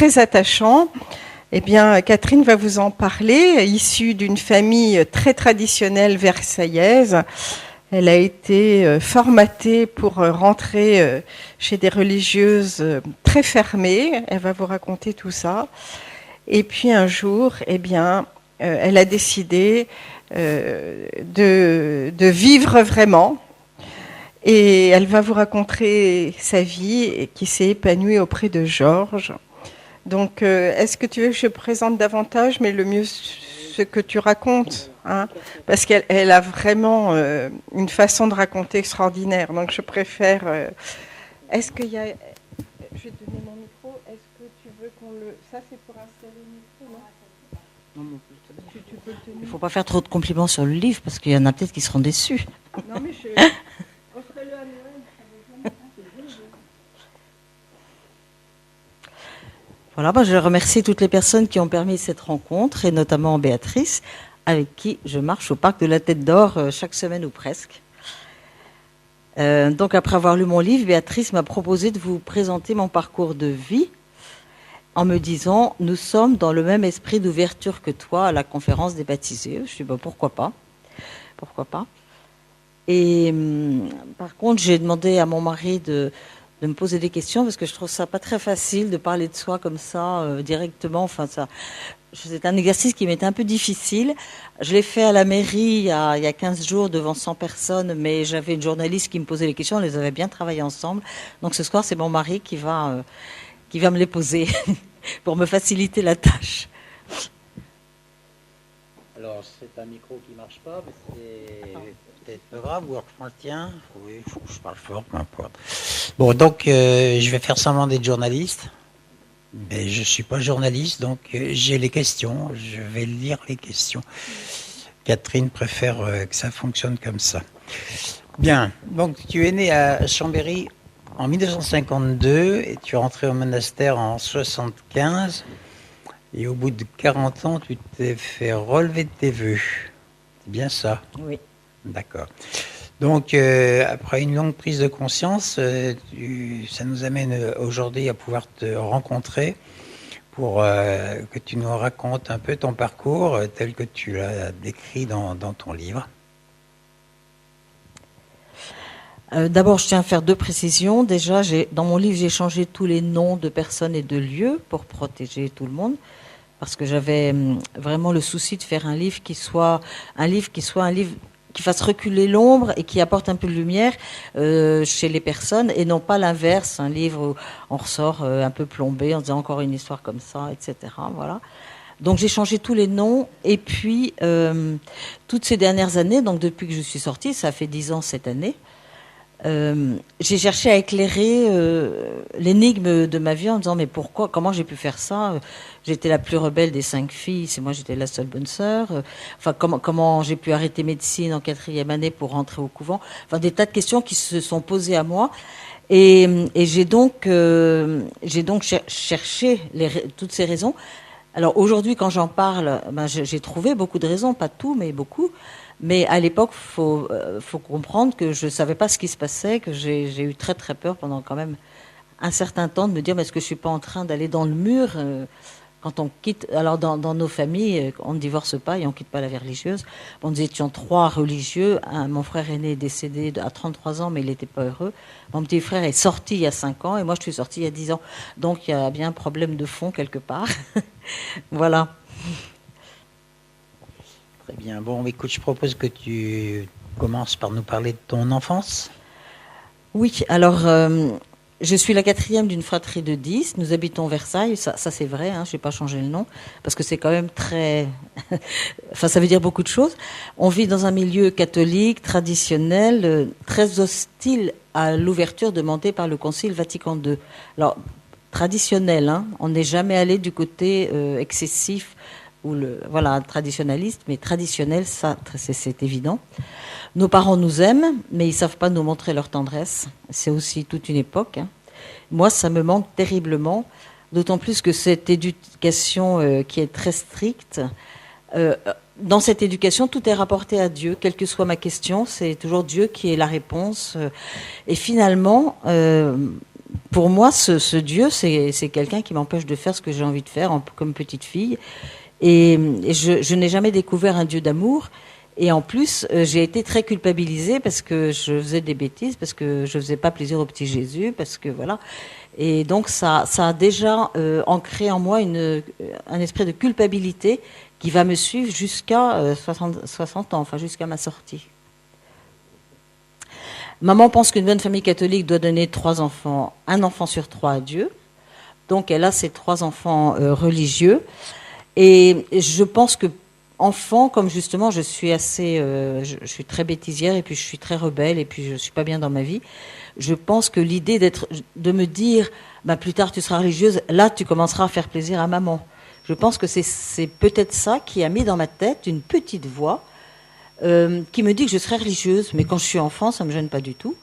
très attachant. Eh bien, Catherine va vous en parler. Issue d'une famille très traditionnelle versaillaise, elle a été formatée pour rentrer chez des religieuses très fermées. Elle va vous raconter tout ça. Et puis un jour, eh bien, elle a décidé de vivre vraiment. Et elle va vous raconter sa vie qui s'est épanouie auprès de Georges. Donc, est-ce que tu veux que je présente davantage, mais le mieux ce que tu racontes, hein, parce qu'elle a vraiment une façon de raconter extraordinaire. Donc, je préfère. Est-ce qu'il y a. Je vais te donner mon micro. Est-ce que tu veux qu'on le. Ça, c'est pour insérer le micro, non? Non, tu peux le tenir. il ne faut pas faire trop de compliments sur le livre parce qu'il y en a peut-être qui seront déçus. Non, mais je. Offrez-le à Noël. Voilà, je remercie toutes les personnes qui ont permis cette rencontre, et notamment Béatrice, avec qui je marche au parc de la Tête d'Or chaque semaine ou presque. Donc après avoir lu mon livre, Béatrice m'a proposé de vous présenter mon parcours de vie en me disant « Nous sommes dans le même esprit d'ouverture que toi à la conférence des baptisés ». Je dis « Pourquoi pas ? Pourquoi pas ?» Et par contre, j'ai demandé à mon mari de me poser des questions parce que je trouve ça pas très facile de parler de soi comme ça directement. Enfin, c'est un exercice qui m'était un peu difficile. Je l'ai fait à la mairie il y a 15 jours devant 100 personnes, mais j'avais une journaliste qui me posait les questions. On les avait bien travaillé ensemble. Donc ce soir, c'est mon mari qui va me les poser pour me faciliter la tâche. Alors, c'est un micro qui marche pas, mais c'est peut-être pas grave, ou alors je prends le tien. Oui, il faut que je parle fort, peu importe. Bon, donc, je vais faire semblant d'être journaliste. Mais je suis pas journaliste, donc j'ai les questions. Je vais lire les questions. Catherine préfère que ça fonctionne comme ça. Bien, donc tu es né à Chambéry en 1952 et tu es rentré au monastère en 1975. Et au bout de 40 ans, tu t'es fait relever de tes vœux. C'est bien ça? Oui. D'accord. Donc, après une longue prise de conscience, ça nous amène aujourd'hui à pouvoir te rencontrer pour que tu nous racontes un peu ton parcours tel que tu l'as décrit dans ton livre. D'abord, je tiens à faire deux précisions. Déjà, dans mon livre, j'ai changé tous les noms de personnes et de lieux pour protéger tout le monde, parce que j'avais vraiment le souci de faire un livre qui soit un livre qui fasse reculer l'ombre et qui apporte un peu de lumière chez les personnes, et non pas l'inverse, un livre où on ressort un peu plombé en disant encore une histoire comme ça, etc. Voilà. Donc j'ai changé tous les noms, et puis toutes ces dernières années, donc depuis que je suis sortie, ça fait 10 ans cette année, j'ai cherché à éclairer l'énigme de ma vie en disant mais pourquoi, comment j'ai pu faire ça, j'étais la plus rebelle des 5 filles, c'est moi, j'étais la seule bonne sœur, enfin comment j'ai pu arrêter médecine en 4e année pour rentrer au couvent, enfin des tas de questions qui se sont posées à moi, et j'ai donc cherché toutes ces raisons. Alors aujourd'hui, quand j'en parle, j'ai trouvé beaucoup de raisons, pas tout mais beaucoup. Mais à l'époque, faut comprendre que je savais pas ce qui se passait, que j'ai eu très très peur pendant quand même un certain temps de me dire mais est-ce que je suis pas en train d'aller dans le mur quand on quitte. Alors dans nos familles, on ne divorce pas et on quitte pas la vie religieuse. Bon, nous étions 3 religieux. Mon frère aîné est décédé à 33 ans, mais il n'était pas heureux. Mon petit frère est sorti il y a 5 ans et moi je suis sortie il y a 10 ans. Donc il y a bien un problème de fond quelque part. Voilà. Très bien. Bon, écoute, je propose que tu commences par nous parler de ton enfance. Oui, alors je suis la 4e d'une fratrie de 10. Nous habitons Versailles, ça c'est vrai, hein, je n'ai pas changé le nom, parce que c'est quand même très... enfin, ça veut dire beaucoup de choses. On vit dans un milieu catholique, traditionnel, très hostile à l'ouverture demandée par le Concile Vatican II. Alors, traditionnel, hein, on n'est jamais allé du côté excessif, ou traditionnaliste, mais traditionnel, ça, c'est évident. Nos parents nous aiment, mais ils savent pas nous montrer leur tendresse. C'est aussi toute une époque. Hein. Moi, ça me manque terriblement, d'autant plus que cette éducation qui est très stricte, dans cette éducation, tout est rapporté à Dieu. Quelle que soit ma question, c'est toujours Dieu qui est la réponse. Et finalement, pour moi, ce Dieu, c'est quelqu'un qui m'empêche de faire ce que j'ai envie de faire comme petite fille. Et je n'ai jamais découvert un Dieu d'amour. Et en plus, j'ai été très culpabilisée parce que je faisais des bêtises, parce que je faisais pas plaisir au petit Jésus, parce que voilà. Et donc ça a déjà ancré en moi un esprit de culpabilité qui va me suivre jusqu'à 60 ans, enfin jusqu'à ma sortie. Maman pense qu'une bonne famille catholique doit donner 3 enfants, un enfant sur 3 à Dieu. Donc elle a ses 3 enfants religieux. Et je pense que enfant, comme justement je suis je suis très bêtisière et puis je suis très rebelle et puis je suis pas bien dans ma vie, je pense que l'idée de me dire, plus tard tu seras religieuse, là tu commenceras à faire plaisir à maman. Je pense que c'est peut-être ça qui a mis dans ma tête une petite voix qui me dit que je serai religieuse, mais quand je suis enfant, ça me gêne pas du tout.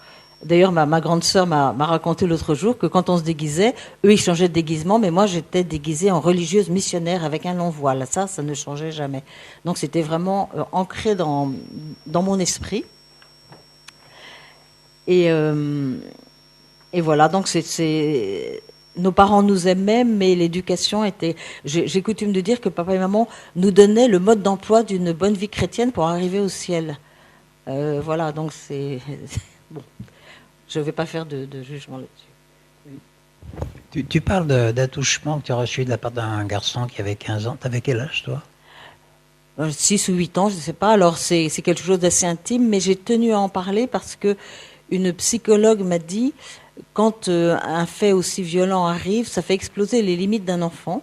D'ailleurs, ma grande sœur m'a raconté l'autre jour que quand on se déguisait, eux ils changeaient de déguisement, mais moi j'étais déguisée en religieuse missionnaire avec un long voile. Ça ne changeait jamais. Donc c'était vraiment ancré dans mon esprit. Et voilà, donc nos parents nous aimaient, mais l'éducation était... J'ai coutume de dire que papa et maman nous donnaient le mode d'emploi d'une bonne vie chrétienne pour arriver au ciel. Voilà, donc c'est... Bon, je ne vais pas faire de jugement là-dessus. Oui. Tu parles d'attouchement que tu as reçu de la part d'un garçon qui avait 15 ans. T'avais quel âge, toi ? 6 ou 8 ans, je ne sais pas. Alors, c'est quelque chose d'assez intime, mais j'ai tenu à en parler parce que une psychologue m'a dit, quand un fait aussi violent arrive, ça fait exploser les limites d'un enfant.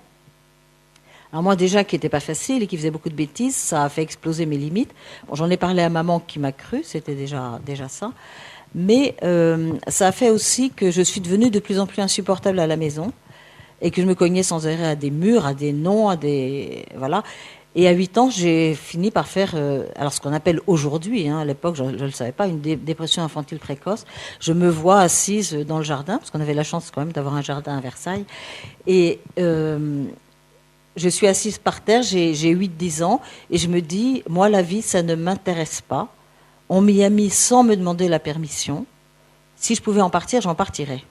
Alors moi déjà, qui n'était pas facile et qui faisait beaucoup de bêtises, ça a fait exploser mes limites. Bon, j'en ai parlé à maman qui m'a cru, c'était déjà ça. Mais ça a fait aussi que je suis devenue de plus en plus insupportable à la maison et que je me cognais sans arrêt à des murs, à des noms, voilà. Et à 8 ans, j'ai fini par faire, alors ce qu'on appelle aujourd'hui, à l'époque, je ne le savais pas, une dépression infantile précoce. Je me vois assise dans le jardin, parce qu'on avait la chance quand même d'avoir un jardin à Versailles. Et je suis assise par terre, j'ai 8-10 ans, et je me dis, moi, la vie, ça ne m'intéresse pas. On m'y a mis sans me demander la permission. Si je pouvais en partir, j'en partirais.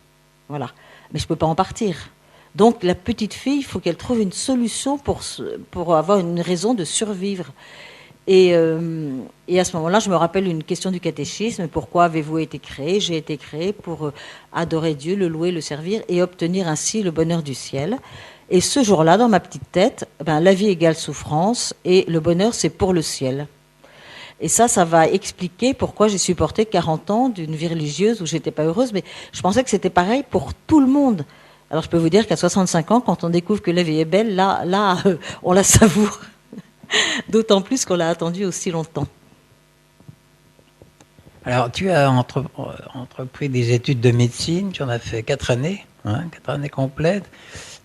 Voilà. Mais je ne peux pas en partir. Donc la petite fille, il faut qu'elle trouve une solution pour avoir une raison de survivre. Et à ce moment-là, je me rappelle une question du catéchisme. Pourquoi avez-vous été créé ? J'ai été créé pour adorer Dieu, le louer, le servir et obtenir ainsi le bonheur du ciel. Et ce jour-là, dans ma petite tête, la vie égale souffrance et le bonheur, c'est pour le ciel. Et ça va expliquer pourquoi j'ai supporté 40 ans d'une vie religieuse où j'étais pas heureuse. Mais je pensais que c'était pareil pour tout le monde. Alors je peux vous dire qu'à 65 ans, quand on découvre que la vie est belle, là, on la savoure. D'autant plus qu'on l'a attendue aussi longtemps. Alors tu as entrepris des études de médecine, tu en as fait 4 années, 4 années complètes.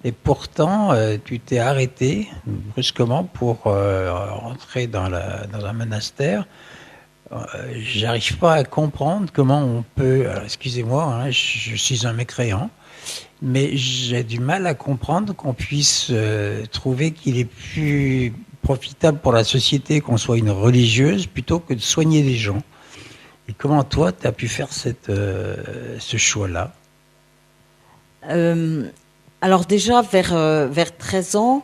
Et pourtant, tu t'es arrêté brusquement pour rentrer dans un monastère. J'arrive pas à comprendre comment on peut... Alors, excusez-moi, je suis un mécréant, mais j'ai du mal à comprendre qu'on puisse trouver qu'il est plus profitable pour la société qu'on soit une religieuse plutôt que de soigner les gens. Et comment toi, tu as pu faire ce choix-là ? Alors déjà, vers 13 ans,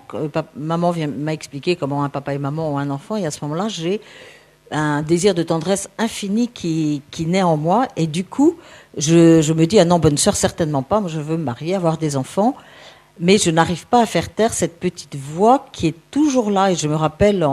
maman m'a expliqué comment un papa et maman ont un enfant, et à ce moment-là, j'ai un désir de tendresse infini qui naît en moi, et du coup, je me dis, ah non, bonne sœur, certainement pas, moi je veux me marier, avoir des enfants, mais je n'arrive pas à faire taire cette petite voix qui est toujours là, et je me rappelle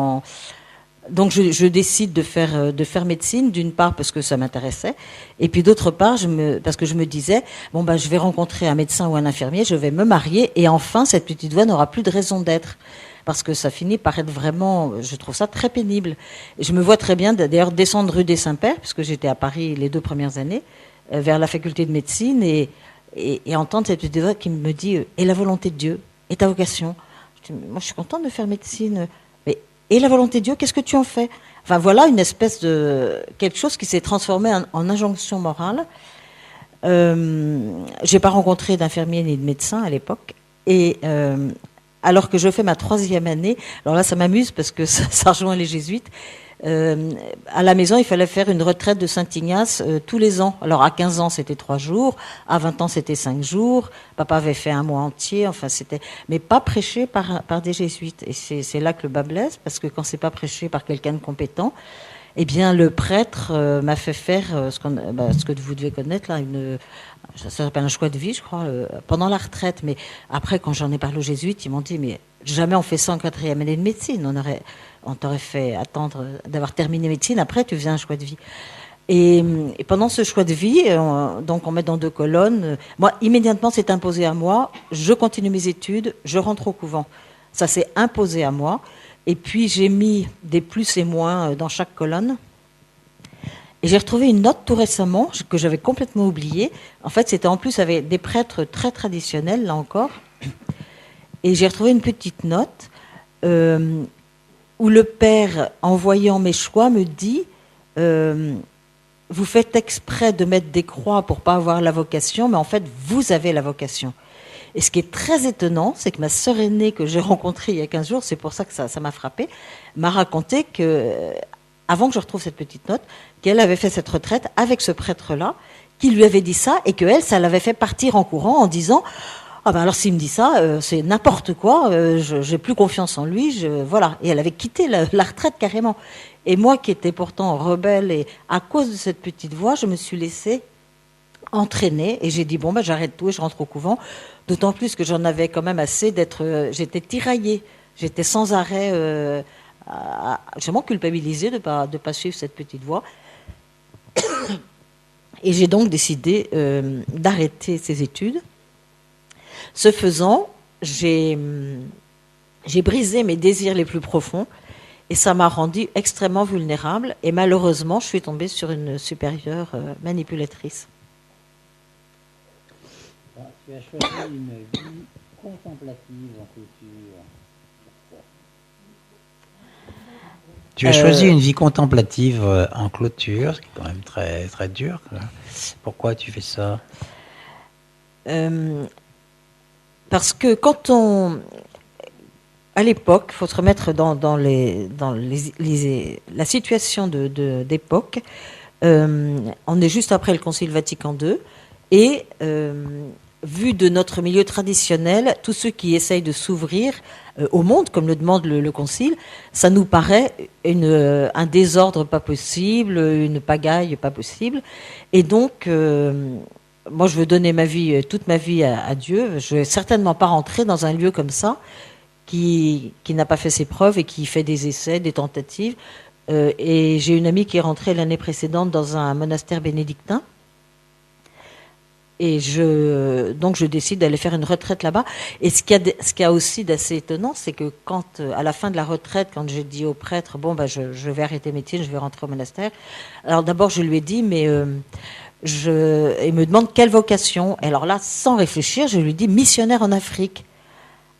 Donc je décide de faire médecine, d'une part parce que ça m'intéressait, et puis d'autre part parce que je me disais, je vais rencontrer un médecin ou un infirmier, je vais me marier, et enfin cette petite voix n'aura plus de raison d'être, parce que ça finit par être vraiment, je trouve ça très pénible. Et je me vois très bien d'ailleurs descendre rue des Saints-Pères, puisque j'étais à Paris les 2 premières années, vers la faculté de médecine, et entendre cette petite voix qui me dit, et la volonté de Dieu, et ta vocation. Moi je suis contente de faire médecine. Et la volonté de Dieu, qu'est-ce que tu en fais ? Enfin, voilà une espèce de... quelque chose qui s'est transformé en injonction morale. J'ai pas rencontré d'infirmier ni de médecin à l'époque. Et alors que je fais ma 3e année, alors là, ça m'amuse parce que ça rejoint les jésuites, À la maison, il fallait faire une retraite de Saint-Ignace tous les ans. Alors, à 15 ans, c'était 3 jours. À 20 ans, c'était 5 jours. Papa avait fait un mois entier. Enfin, c'était, mais pas prêché par des jésuites. Et c'est là que le bas blesse, parce que quand c'est pas prêché par quelqu'un de compétent, eh bien, le prêtre m'a fait faire ce que vous devez connaître là, ça s'appelle un choix de vie, je crois, pendant la retraite. Mais après, quand j'en ai parlé aux jésuites, ils m'ont dit, mais jamais on fait ça en 4e année de médecine. On t'aurait fait attendre d'avoir terminé médecine. Après, tu faisais un choix de vie. Et pendant ce choix de vie, donc on met dans 2 colonnes. Moi, immédiatement, c'est imposé à moi. Je continue mes études, je rentre au couvent. Ça s'est imposé à moi. Et puis, j'ai mis des plus et moins dans chaque colonne. Et j'ai retrouvé une note tout récemment que j'avais complètement oubliée. En fait, c'était en plus avec des prêtres très traditionnels, là encore. Et j'ai retrouvé une petite note où le père, en voyant mes choix, me dit vous faites exprès de mettre des croix pour pas avoir la vocation, mais en fait, vous avez la vocation. Et ce qui est très étonnant, c'est que ma sœur aînée que j'ai rencontrée il y a 15 jours, c'est pour ça que ça m'a frappée, m'a raconté que, avant que je retrouve cette petite note, qu'elle avait fait cette retraite avec ce prêtre-là, qui lui avait dit ça, et qu'elle, ça l'avait fait partir en courant en disant « Ah ben alors s'il me dit ça, c'est n'importe quoi, j'ai plus confiance en lui, voilà. » Et elle avait quitté la retraite carrément. Et moi qui étais pourtant rebelle, et à cause de cette petite voix, je me suis laissée entraînée, et j'ai dit bon ben j'arrête tout et je rentre au couvent, d'autant plus que j'en avais quand même assez d'être, j'étais tiraillée, j'étais sans arrêt vraiment culpabilisée de pas suivre cette petite voie, et j'ai donc décidé d'arrêter ces études. Ce faisant, j'ai brisé mes désirs les plus profonds, et ça m'a rendue extrêmement vulnérable, et malheureusement je suis tombée sur une supérieure manipulatrice. Tu as choisi une vie contemplative en clôture. Pourquoi ? Tu as choisi une vie contemplative en clôture, ce qui est quand même très, très dur. Pourquoi tu fais ça ? Parce que à l'époque, il faut se remettre dans la situation d'époque. On est juste après le Concile Vatican II, et vu de notre milieu traditionnel, tous ceux qui essayent de s'ouvrir au monde, comme le demande le Concile, ça nous paraît un désordre pas possible, une pagaille pas possible. Et donc, moi, je veux donner toute ma vie à Dieu. Je ne vais certainement pas rentrer dans un lieu comme ça, qui n'a pas fait ses preuves et qui fait des essais, des tentatives. Et j'ai une amie qui est rentrée l'année précédente dans un monastère bénédictin. Et donc je décide d'aller faire une retraite là-bas. Et ce qu'il y a aussi d'assez étonnant, c'est que à la fin de la retraite, quand j'ai dit au prêtre, bon, bah, je vais arrêter médecine, je vais rentrer au monastère. Alors d'abord, je lui ai dit, mais il me demande quelle vocation. Et alors là, sans réfléchir, je lui dis missionnaire en Afrique.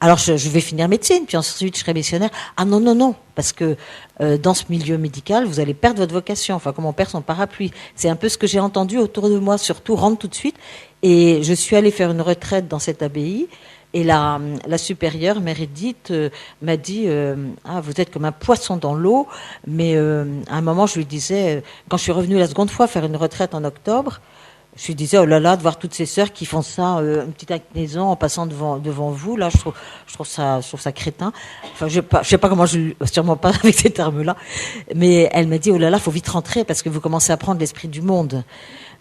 Alors je vais finir médecine, puis ensuite je serai missionnaire. Ah non, non, non, parce que dans ce milieu médical, vous allez perdre votre vocation. Enfin, comme on perd son parapluie. C'est un peu ce que j'ai entendu autour de moi, surtout rentre tout de suite. Et je suis allée faire une retraite dans cette abbaye. Et la supérieure, Mère Edith, m'a dit vous êtes comme un poisson dans l'eau. Mais à un moment, je lui disais, quand je suis revenue la seconde fois faire une retraite en octobre, je lui disais, oh là là, de voir toutes ces sœurs qui font ça, une petite inclinaison en passant devant vous, là, je trouve ça crétin. Enfin, je sais pas comment sûrement pas avec ces termes-là. Mais elle m'a dit, oh là là, faut vite rentrer parce que vous commencez à prendre l'esprit du monde.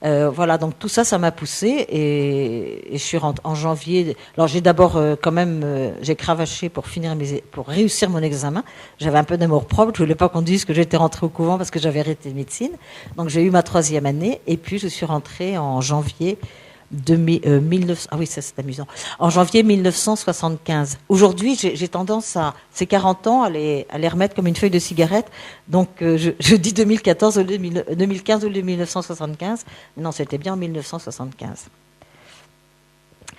Voilà, donc tout ça m'a poussée et je suis rentrée en janvier. Alors j'ai d'abord quand même, j'ai cravaché pour réussir mon examen. J'avais un peu d'amour propre, je voulais pas qu'on dise que j'étais rentrée au couvent parce que j'avais arrêté médecine. Donc j'ai eu ma 3e année et puis je suis rentrée en janvier 1900. Ah oui, ça c'est amusant. En janvier 1975. Aujourd'hui, j'ai tendance ces 40 ans à les remettre comme une feuille de cigarette. Donc je dis 2014 au lieu de 2015 au lieu de 1975. Non, c'était bien en 1975. Tu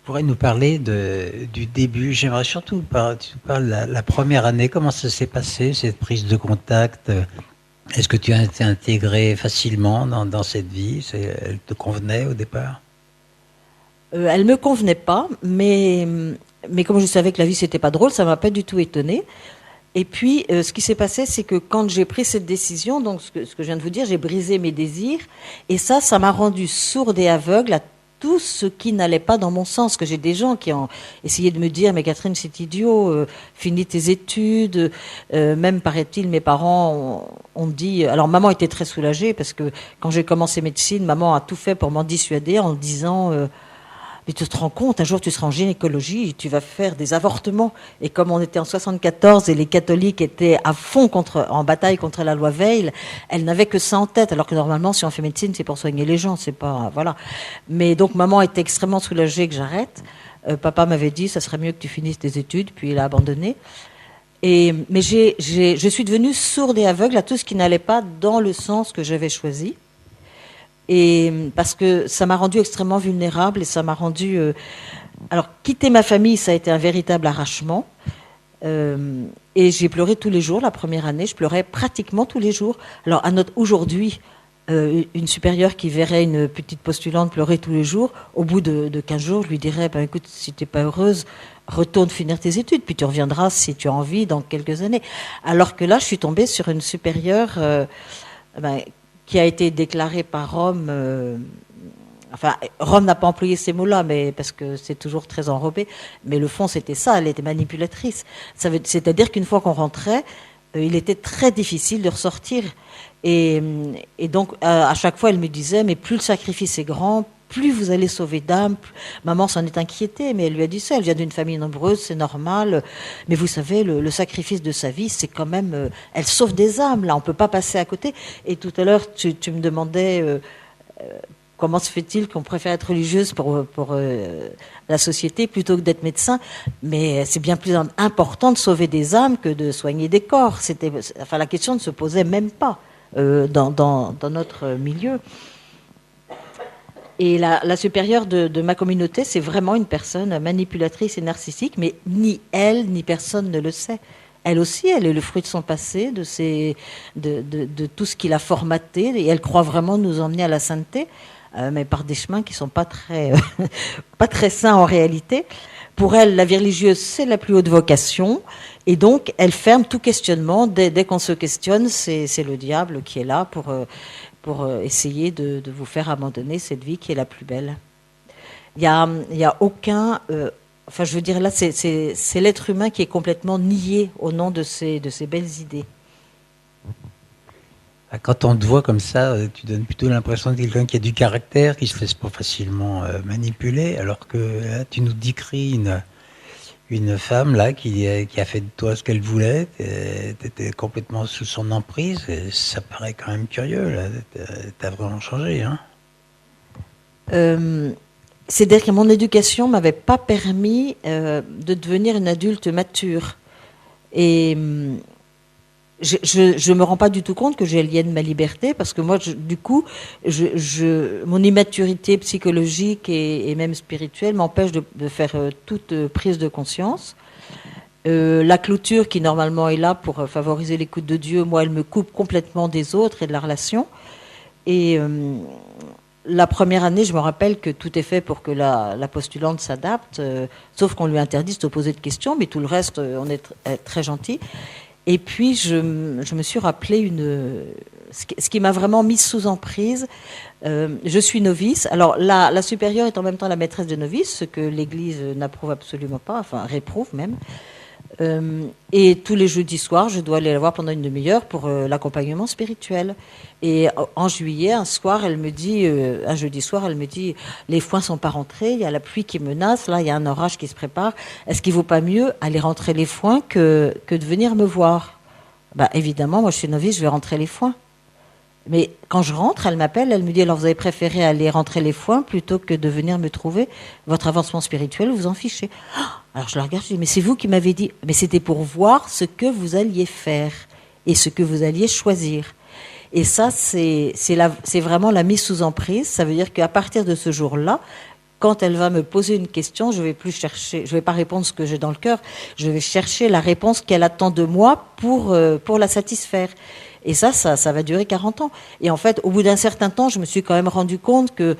pourrais nous parler du début. J'aimerais surtout tu parles la première année. Comment ça s'est passé, cette prise de contact? Est-ce que tu as été intégré facilement dans cette vie? Elle te convenait au départ? Elle me convenait pas, mais comme je savais que la vie c'était pas drôle, ça m'a pas du tout étonnée. Et puis, ce qui s'est passé, c'est que quand j'ai pris cette décision, donc ce que je viens de vous dire, j'ai brisé mes désirs, et ça m'a rendue sourde et aveugle à tout ce qui n'allait pas dans mon sens. Que j'ai des gens qui ont essayé de me dire, mais Catherine, c'est idiot, finis tes études. Même, paraît-il, mes parents ont dit... Alors, maman était très soulagée, parce que quand j'ai commencé médecine, maman a tout fait pour m'en dissuader en disant... mais tu te rends compte, un jour tu seras en gynécologie, tu vas faire des avortements. Et comme on était en 74 et les catholiques étaient à fond en bataille contre la loi Veil, elle n'avait que ça en tête. Alors que normalement, si on fait médecine, c'est pour soigner les gens, c'est pas, voilà. Mais donc maman était extrêmement soulagée que j'arrête. Papa m'avait dit, ça serait mieux que tu finisses tes études, puis il a abandonné. Mais je suis devenue sourde et aveugle à tout ce qui n'allait pas dans le sens que j'avais choisi. Et parce que ça m'a rendue extrêmement vulnérable et ça m'a rendue... Alors, quitter ma famille, ça a été un véritable arrachement. Et j'ai pleuré tous les jours. La première année, je pleurais pratiquement tous les jours. Alors, aujourd'hui, une supérieure qui verrait une petite postulante pleurer tous les jours, au bout de 15 jours, je lui dirais, ben, écoute, si tu n'es pas heureuse, retourne finir tes études, puis tu reviendras si tu as envie dans quelques années. Alors que là, je suis tombée sur une supérieure... qui a été déclarée par Rome, enfin, Rome n'a pas employé ces mots-là, mais parce que c'est toujours très enrobé, mais le fond, c'était ça, elle était manipulatrice. C'est-à-dire qu'une fois qu'on rentrait, il était très difficile de ressortir. Et donc, à chaque fois, elle me disait, mais plus le sacrifice est grand, plus vous allez sauver d'âmes. Maman s'en est inquiétée, mais elle lui a dit ça. Elle vient d'une famille nombreuse, c'est normal. Mais vous savez, le sacrifice de sa vie, c'est quand même... elle sauve des âmes, là. On ne peut pas passer à côté. Et tout à l'heure, tu me demandais comment se fait-il qu'on préfère être religieuse pour la société plutôt que d'être médecin. Mais c'est bien plus important de sauver des âmes que de soigner des corps. La question ne se posait même pas dans notre milieu. Et la supérieure de ma communauté, c'est vraiment une personne manipulatrice et narcissique, mais ni elle, ni personne ne le sait. Elle aussi, elle est le fruit de son passé, de tout ce qu'il a formaté, et elle croit vraiment nous emmener à la sainteté, mais par des chemins qui ne sont pas très, pas très sains en réalité. Pour elle, la vie religieuse, c'est la plus haute vocation, et donc elle ferme tout questionnement. Dès qu'on se questionne, c'est le diable qui est là pour essayer de vous faire abandonner cette vie qui est la plus belle. Il y a aucun... enfin, je veux dire, là, c'est l'être humain qui est complètement nié au nom de ces belles idées. Quand on te voit comme ça, tu donnes plutôt l'impression de quelqu'un qui a du caractère, qui se laisse pas facilement manipuler, alors que là, tu nous décris une femme là qui a fait de toi ce qu'elle voulait, t'étais complètement sous son emprise, et ça paraît quand même curieux là. T'as vraiment changé, hein. C'est-à-dire que mon éducation m'avait pas permis de devenir une adulte mature, et je me rends pas du tout compte que j'aliène ma liberté, parce que moi, du coup, mon immaturité psychologique et même spirituelle m'empêche de faire toute prise de conscience. La clôture qui normalement est là pour favoriser l'écoute de Dieu, moi, elle me coupe complètement des autres et de la relation. Et la première année, je me rappelle que tout est fait pour que la postulante s'adapte, sauf qu'on lui interdit de se poser de questions, mais tout le reste, on est très gentil. Et puis, je me suis rappelé ce qui m'a vraiment mise sous emprise. Je suis novice. Alors, la supérieure est en même temps la maîtresse de novice, ce que l'Église n'approuve absolument pas, enfin réprouve même. Et tous les jeudis soirs, je dois aller la voir pendant une demi-heure pour l'accompagnement spirituel. Et en juillet, un jeudi soir, elle me dit, les foins sont pas rentrés, il y a la pluie qui menace, là il y a un orage qui se prépare. Est-ce qu'il vaut pas mieux aller rentrer les foins que de venir me voir? Bah évidemment, moi je suis novice, je vais rentrer les foins. Mais quand je rentre, elle m'appelle, elle me dit, alors vous avez préféré aller rentrer les foins plutôt que de venir me trouver, votre avancement spirituel, vous en fichez. Alors je la regarde, je dis, mais c'est vous qui m'avez dit, mais c'était pour voir ce que vous alliez faire et ce que vous alliez choisir. Et ça, c'est vraiment la mise sous emprise. Ça veut dire qu'à partir de ce jour-là, quand elle va me poser une question, je vais pas répondre ce que j'ai dans le cœur, je vais chercher la réponse qu'elle attend de moi pour la satisfaire. Et ça va durer 40 ans. Et en fait, au bout d'un certain temps, je me suis quand même rendu compte que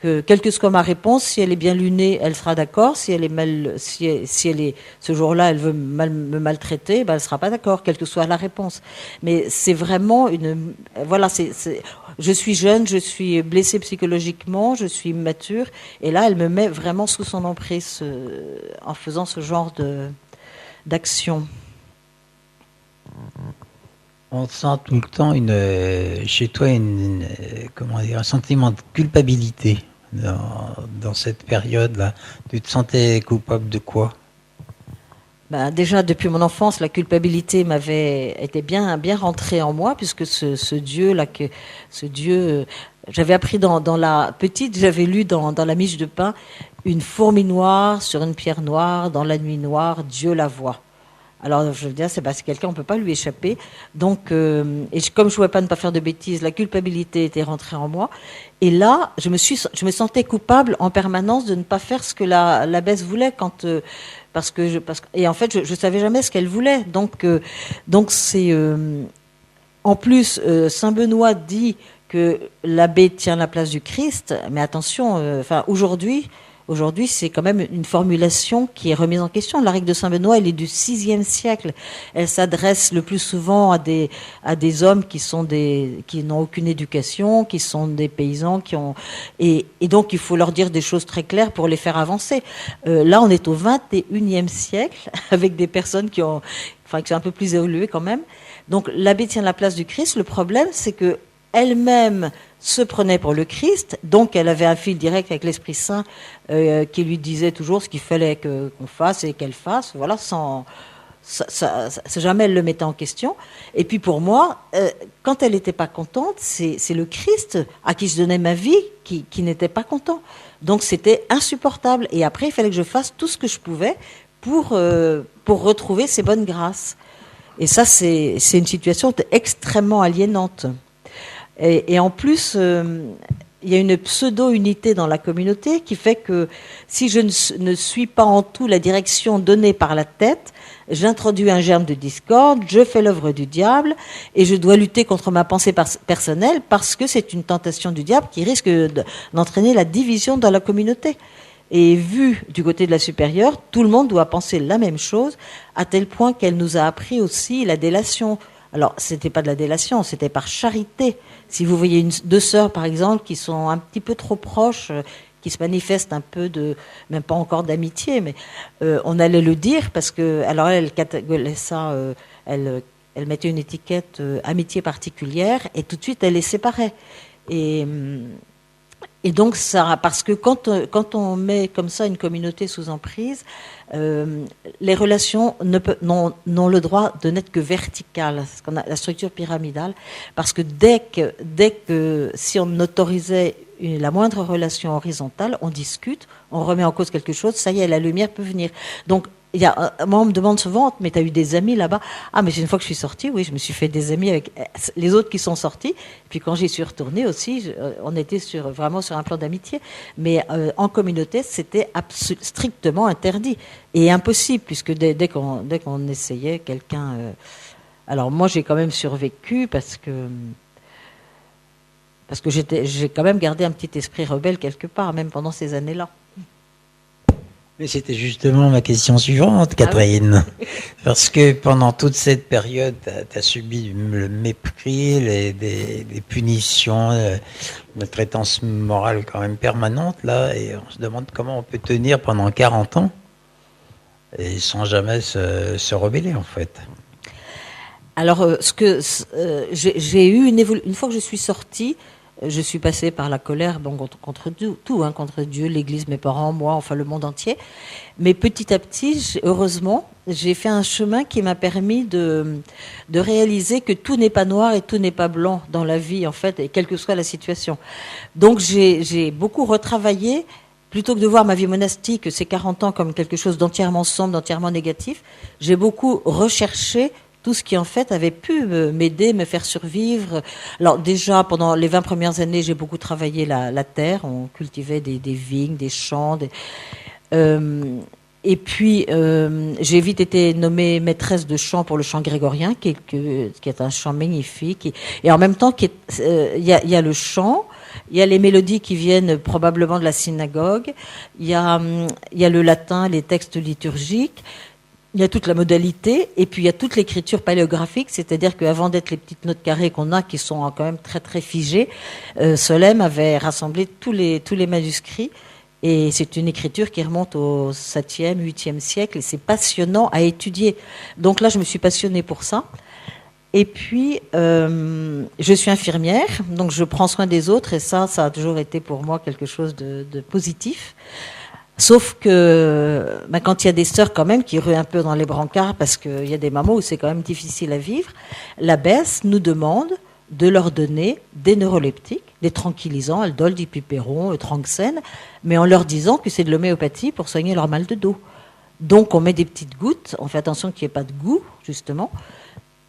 que quelle que soit ma réponse, si elle est bien lunée, elle sera d'accord. Si elle est mal, si elle est ce jour-là, elle veut me maltraiter, ben elle sera pas d'accord, quelle que soit la réponse. Mais c'est vraiment voilà, je suis jeune, je suis blessée psychologiquement, je suis mature, et là, elle me met vraiment sous son emprise en faisant ce genre d'action. On sent tout le temps chez toi comment dire, un sentiment de culpabilité dans cette période-là. Tu te sentais coupable de quoi? Ben, déjà, depuis mon enfance, la culpabilité était bien rentrée en moi, puisque ce Dieu-là, j'avais appris dans la petite, j'avais lu dans la miche de pain, une fourmi noire sur une pierre noire, dans la nuit noire, Dieu la voit. Alors, je veux dire, c'est parce que quelqu'un, on peut pas lui échapper. Donc, comme je voulais pas ne pas faire de bêtises, la culpabilité était rentrée en moi. Et là, je me sentais coupable en permanence de ne pas faire ce que l'abbesse voulait et en fait, je savais jamais ce qu'elle voulait. Donc c'est, en plus, Saint Benoît dit que l'abbé tient la place du Christ. Mais attention, Aujourd'hui, c'est quand même une formulation qui est remise en question. La règle de Saint-Benoît, elle est du VIe siècle. Elle s'adresse le plus souvent à des hommes qui n'ont aucune éducation, qui sont des paysans, et donc il faut leur dire des choses très claires pour les faire avancer. Là, on est au XXIe siècle avec des personnes qui sont un peu plus évoluées quand même. Donc, l'abbé tient la place du Christ. Le problème, c'est que elle-même se prenait pour le Christ, donc elle avait un fil direct avec l'Esprit Saint qui lui disait toujours ce qu'il fallait qu'on fasse et qu'elle fasse, voilà, jamais elle le mettait en question. Et puis pour moi, quand elle n'était pas contente, c'est le Christ à qui je donnais ma vie qui n'était pas content. Donc c'était insupportable. Et après, il fallait que je fasse tout ce que je pouvais pour retrouver ces bonnes grâces. Et ça, c'est une situation extrêmement aliénante. Et en plus, il y a une pseudo-unité dans la communauté qui fait que si je ne suis pas en tout la direction donnée par la tête, j'introduis un germe de discorde, je fais l'œuvre du diable et je dois lutter contre ma pensée personnelle parce que c'est une tentation du diable qui risque d'entraîner la division dans la communauté. Et vu du côté de la supérieure, tout le monde doit penser la même chose, à tel point qu'elle nous a appris aussi la délation. Alors, c'était pas de la délation, c'était par charité. Si vous voyez deux sœurs, par exemple, qui sont un petit peu trop proches, qui se manifestent un peu même pas encore d'amitié, mais on allait le dire parce que, alors elle catégorisait ça, elle mettait une étiquette amitié particulière et tout de suite elle les séparait. Et donc ça, parce que quand on met comme ça une communauté sous emprise, les relations n'ont le droit de n'être que verticales, ce qu'on a la structure pyramidale, parce que dès que si on autorisait la moindre relation horizontale, on discute, on remet en cause quelque chose, ça y est, la lumière peut venir. Donc moi, on me demande souvent, mais tu as eu des amis là-bas? Ah, mais une fois que je suis sortie, oui, je me suis fait des amis avec les autres qui sont sortis. Puis quand j'y suis retournée aussi, on était vraiment sur un plan d'amitié. Mais en communauté, c'était strictement interdit et impossible, puisque dès qu'on essayait quelqu'un... Alors moi, j'ai quand même survécu parce que j'ai quand même gardé un petit esprit rebelle quelque part, même pendant ces années-là. Mais c'était justement ma question suivante, Catherine. Ah oui. Parce que pendant toute cette période, tu as subi le mépris, des punitions, une traitance morale quand même permanente, là, et on se demande comment on peut tenir pendant 40 ans et sans jamais se rebeller, en fait. Alors, j'ai eu une fois que je suis sortie, je suis passée par la colère, bon, contre tout, hein, contre Dieu, l'Église, mes parents, moi, enfin le monde entier. Mais petit à petit, heureusement, j'ai fait un chemin qui m'a permis de réaliser que tout n'est pas noir et tout n'est pas blanc dans la vie, en fait, et quelle que soit la situation. Donc j'ai beaucoup retravaillé. Plutôt que de voir ma vie monastique, ces 40 ans, comme quelque chose d'entièrement sombre, d'entièrement négatif, j'ai beaucoup recherché tout ce qui, en fait, avait pu m'aider, me faire survivre. Alors, déjà, pendant les 20 premières années, j'ai beaucoup travaillé la terre. On cultivait des vignes, des champs. Et puis, j'ai vite été nommée maîtresse de chant pour le chant grégorien, qui est un chant magnifique. Et en même temps, il y a le chant, Il y a les mélodies qui viennent probablement de la synagogue. Il y a le latin, les textes liturgiques. Il y a toute la modalité, et puis il y a toute l'écriture paléographique, c'est-à-dire qu'avant d'être les petites notes carrées qu'on a, qui sont quand même très très figées, Solesmes avait rassemblé tous les manuscrits, et c'est une écriture qui remonte au 7e, 8e siècle, et c'est passionnant à étudier. Donc là, je me suis passionnée pour ça. Et puis, je suis infirmière, donc je prends soin des autres, et ça a toujours été pour moi quelque chose de positif. Sauf que quand il y a des sœurs quand même qui ruent un peu dans les brancards, parce qu'il y a des moments où c'est quand même difficile à vivre, l'abbesse nous demande de leur donner des neuroleptiques, des tranquillisants, Aldol, dipyperon, Tranxène, mais en leur disant que c'est de l'homéopathie pour soigner leur mal de dos. Donc on met des petites gouttes, on fait attention qu'il n'y ait pas de goût, justement.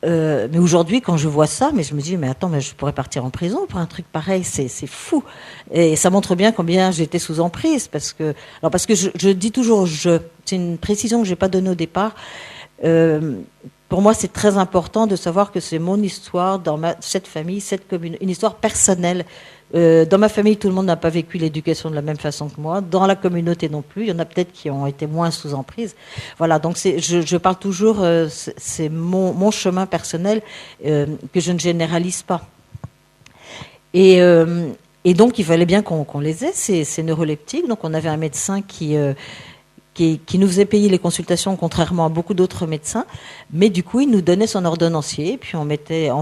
Mais aujourd'hui, quand je vois ça, mais je me dis, mais attends, mais je pourrais partir en prison pour un truc pareil, c'est fou. Et ça montre bien combien j'étais sous emprise, parce que je dis toujours c'est une précision que j'ai pas donnée au départ. Pour moi, c'est très important de savoir que c'est mon histoire dans cette famille, cette commune, une histoire personnelle. Dans ma famille, tout le monde n'a pas vécu l'éducation de la même façon que moi. Dans la communauté non plus. Il y en a peut-être qui ont été moins sous emprise. Voilà, donc je parle toujours, c'est mon chemin personnel que je ne généralise pas. Et donc, il fallait bien qu'on les ait, ces neuroleptiques. Donc, on avait un médecin qui nous faisait payer les consultations, contrairement à beaucoup d'autres médecins. Mais du coup, il nous donnait son ordonnancier, puis on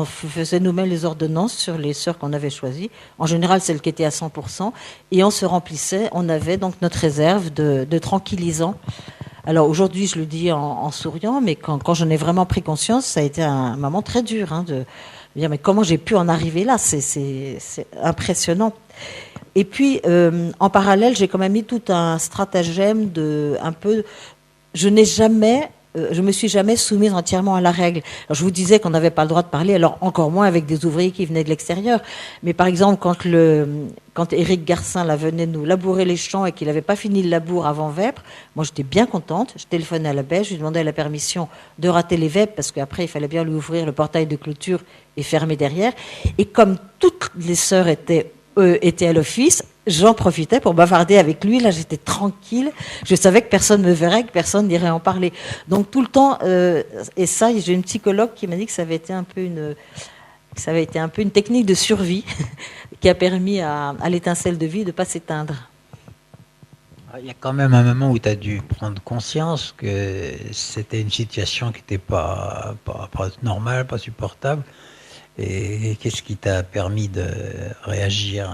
faisait nous-mêmes les ordonnances sur les sœurs qu'on avait choisies. En général, celles qui étaient à 100%. Et on se remplissait, on avait donc notre réserve de tranquillisants. Alors aujourd'hui, je le dis en souriant, mais quand j'en ai vraiment pris conscience, ça a été un moment très dur, de dire, mais comment j'ai pu en arriver là ? C'est impressionnant. Et puis, en parallèle, j'ai quand même mis tout un stratagème je me suis jamais soumise entièrement à la règle. Alors, je vous disais qu'on n'avait pas le droit de parler, alors encore moins avec des ouvriers qui venaient de l'extérieur. Mais par exemple, quand Éric Garcin venait nous labourer les champs et qu'il n'avait pas fini le labour avant vêpres, moi j'étais bien contente. Je téléphonais à l'abbesse, je lui demandais la permission de rater les vêpres, parce qu'après il fallait bien lui ouvrir le portail de clôture et fermer derrière. Et comme toutes les sœurs étaient à l'office, j'en profitais pour bavarder avec lui. Là, j'étais tranquille. Je savais que personne ne me verrait, que personne n'irait en parler. Donc, tout le temps, et ça, j'ai une psychologue qui m'a dit que ça avait été un peu une technique de survie qui a permis à l'étincelle de vie de ne pas s'éteindre. Il y a quand même un moment où tu as dû prendre conscience que c'était une situation qui n'était pas normale, pas supportable. Et qu'est-ce qui t'a permis de réagir ?